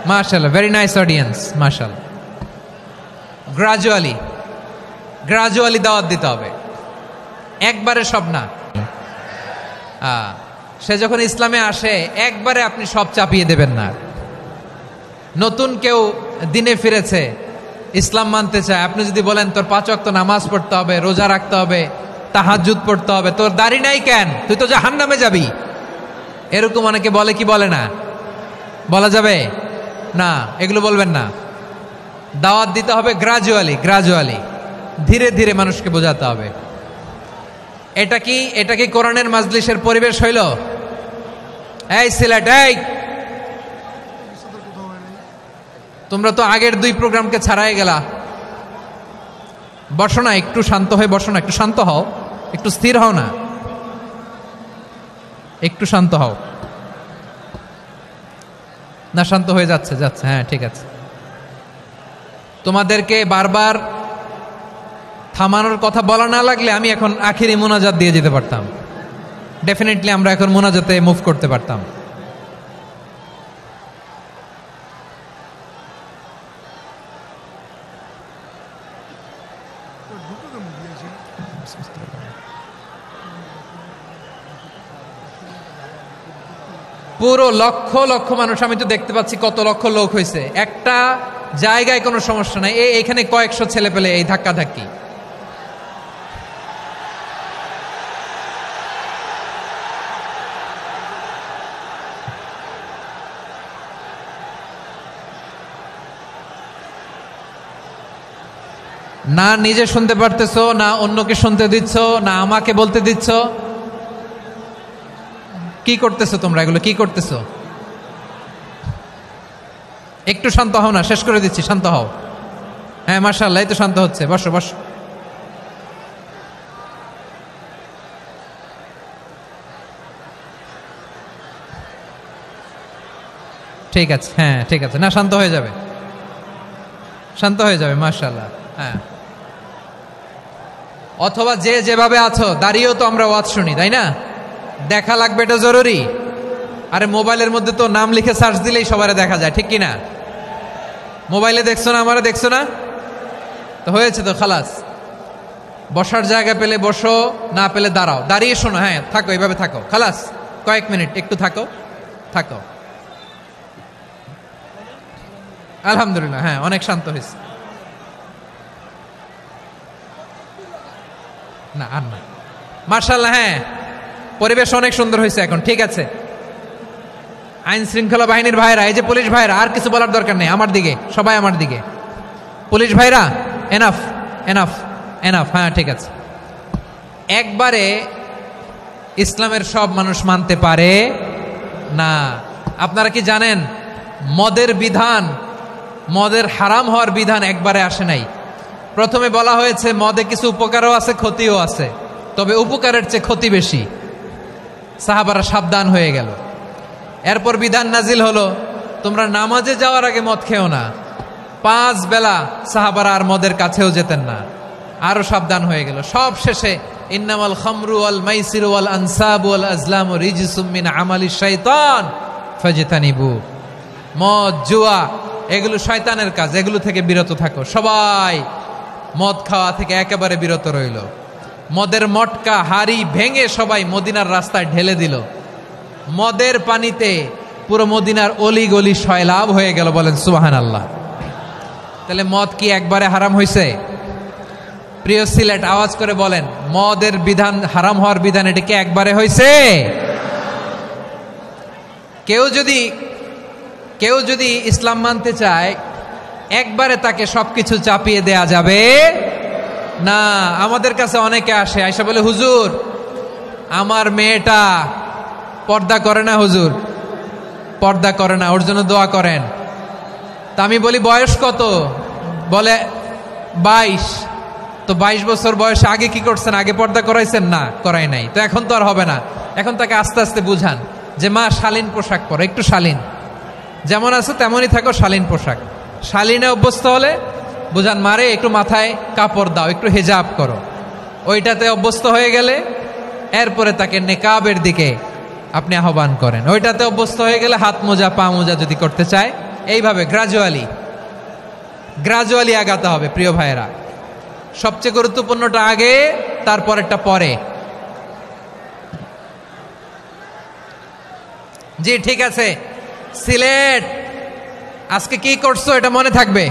Speaker 1: মাশাআল্লাহ, ভেরি নাইস অডিয়েন্স, মাশাআল্লাহ। গ্রাজুয়ালি দাওয়াত দিতে হবে, একবারে সব না। সে যখন ইসলামে আসে একবারে আপনি সব চাপিয়ে দেবেন না। নতুন কেউ দিনে ফিরেছে, ইসলাম মানতে চায়, আপনি যদি বলেন তোর 5 ওয়াক্ত নামাজ পড়তে হবে, রোজা রাখতে হবে, তাহাজ্জুদ পড়তে হবে, তোর দাড়ি নাই কেন, তুই তো জাহান্নামে যাবি, এরকম অনেকে বলে কি বলে না? বলা যাবে না, এগুলো বলবেন না। দাওয়াত দিতে হবে গ্রাজুয়ালি, ধীরে ধীরে মানুষকে বোঝাতে হবে। এটা কি কোরআনের মাজলিসের পরিবেশ হইল? এই সিলেট, এই তোমরা তো আগের 2 প্রোগ্রামকে ছাড়াই গেলা। বসো না, একটু শান্ত হয়ে বসো না, একটু শান্ত হও, একটু স্থির হও না, একটু শান্ত হও না। শান্ত হয়ে যাচ্ছে, হ্যাঁ ঠিক আছে। তোমাদেরকে বারবার থামানোর কথা বলা না লাগলে আমি এখন আখিরি মোনাজাত দিয়ে যেতে পারতাম। ডেফিনেটলি আমরা এখন মোনাজাতে মুভ করতে পারতাম। পুরো লক্ষ লক্ষ মানুষ, আমি তো দেখতে পাচ্ছি কত লক্ষ লোক হয়েছে একটা জায়গায়, কোনো সমস্যা নাই। এখানে কয়েকশো ছেলে পেলে এই ধাক্কা ধাক্কি। না নিজে শুনতে পারতেছো, না অন্যকে শুনতে দিচ্ছ, না আমাকে বলতে দিচ্ছ। কি করতেছো তোমরা? এগুলো কি করতেছো? একটু শান্ত হও না, শেষ করে দিচ্ছি, শান্ত হও। হ্যাঁ মাশাআল্লাহ, এই তো শান্ত হচ্ছে। বসো বসো। ঠিক আছে, হ্যাঁ ঠিক আছে, না শান্ত হয়ে যাবে, শান্ত হয়ে যাবে মাশাআল্লাহ। হ্যাঁ, অথবা যে যেভাবে আছো দাঁড়িয়েও তো আমরা ওয়াজ শুনি, তাই না? দেখা লাগবে, এটা জরুরি। আরে মোবাইলের মধ্যে তো নাম লিখে সার্চ দিলেই সবারে দেখা যায়, ঠিক কিনা? মোবাইলে দেখছো না, আমারে দেখছো না, তো হয়েছে তো, খালাস। বসার জায়গা পেলে বসো, না পেলে দাঁড়াও, দাঁড়িয়ে শোনো। হ্যাঁ থাকো, এইভাবে থাকো, খালাস। কয়েক মিনিট একটু থাকো। আলহামদুলিল্লাহ, হ্যাঁ অনেক শান্ত হয়েছে। না আর না, মাশাআল্লাহ, হ্যাঁ পরিবেশ অনেক সুন্দর হয়েছে এখন, ঠিক আছে। আইন শৃঙ্খলা বাহিনীর ভাইরা, এই যে পুলিশ ভাইরা, আর কিছু বলার দরকার নেই, আমার দিকে সবাই, আমার দিকে। পুলিশ ভাইরা এনাফ এনাফ এনাফ, হ্যাঁ ঠিক আছে। একবারে ইসলামের সব মানুষ মানতে পারে না। আপনারা কি জানেন মদের বিধান, মদের হারাম হওয়ার বিধান একবারে আসে নাই। প্রথমে বলা হয়েছে মদে কিছু উপকারও আছে, ক্ষতিও আছে, তবে উপকারের চেয়ে ক্ষতি বেশি। সাহাবারা সাবধান হয়ে গেল। এরপর বিধান নাজিল হলো, তোমরা নামাজে যাওয়ার আগে মদ খেও না। 5 বেলা সাহাবারা আর মদের কাছেও যেতেন না, আরো সাবধান হয়ে গেল। সব শেষে ইন্নামাল খামরু ওয়াল মাইসিরু ওয়াল আনসাবু ওয়াল আজলামু রিজসুম মিন আমালিশ শাইতান ফাজতানিবু। মদ, জুয়া এগুলো শয়তানের কাজ, এগুলো থেকে বিরত থাকো। সবাই মদ খাওয়া থেকে একেবারে বিরত রইল। মদের মটকা হাড়ি ভেঙে সবাই মদিনার রাস্তায় ঢেলে দিল। মদের পানিতে পুরো মদিনার অলি গলি সয়লাভ হয়ে গেল। বলেন সুবহানাল্লাহ। তাহলে মদ কি একবারে হারাম হয়েছে? প্রিয় সিলেট, আওয়াজ করে বলেন, মদের বিধান, হারাম হওয়ার বিধান, এটা কি একবারে হয়েছে? কেউ যদি ইসলাম মানতে চায়, একবারে তাকে সবকিছু চাপিয়ে দেয়া যাবে না। আমাদের কাছে অনেকে আসে, আয়সা বলে, হুজুর আমার মেয়েটা পর্দা করে না, হুজুর পর্দা করে না, ওর জন্য দোয়া করেন। তা আমি বলি বয়স কত? বলে 22। তো 22 বছর বয়সে আগে কি করছেন? আগে পর্দা করাইছেন? না, করাই নাই। তো এখন তো আর হবে না। এখন তাকে আস্তে আস্তে বুঝান যে মা শালীন পোশাক পরো, একটু শালীন, যেমন আছে তেমনই থাকো, শালীন পোশাক। শালীনে অভ্যস্ত হলে বুঝান, মারে একটু মাথায় কাপড় দাও, একটু হিজাব করো। ওইটাতে অভ্যস্ত হয়ে গেলে এরপরে তাকে নেকাবের দিকে আপনি আহ্বান করেন। ওইটাতে অভ্যস্ত হয়ে গেলে হাত মোজা, পা মোজা যদি করতে চায়, এইভাবে গ্রাজুয়ালি আগাতে হবে। প্রিয় ভাইয়েরা, সবচেয়ে গুরুত্বপূর্ণটা আগে, তারপরেরটা পরে। জি ঠিক আছে। সিলেট আজকে কি করছো এটা মনে থাকবে।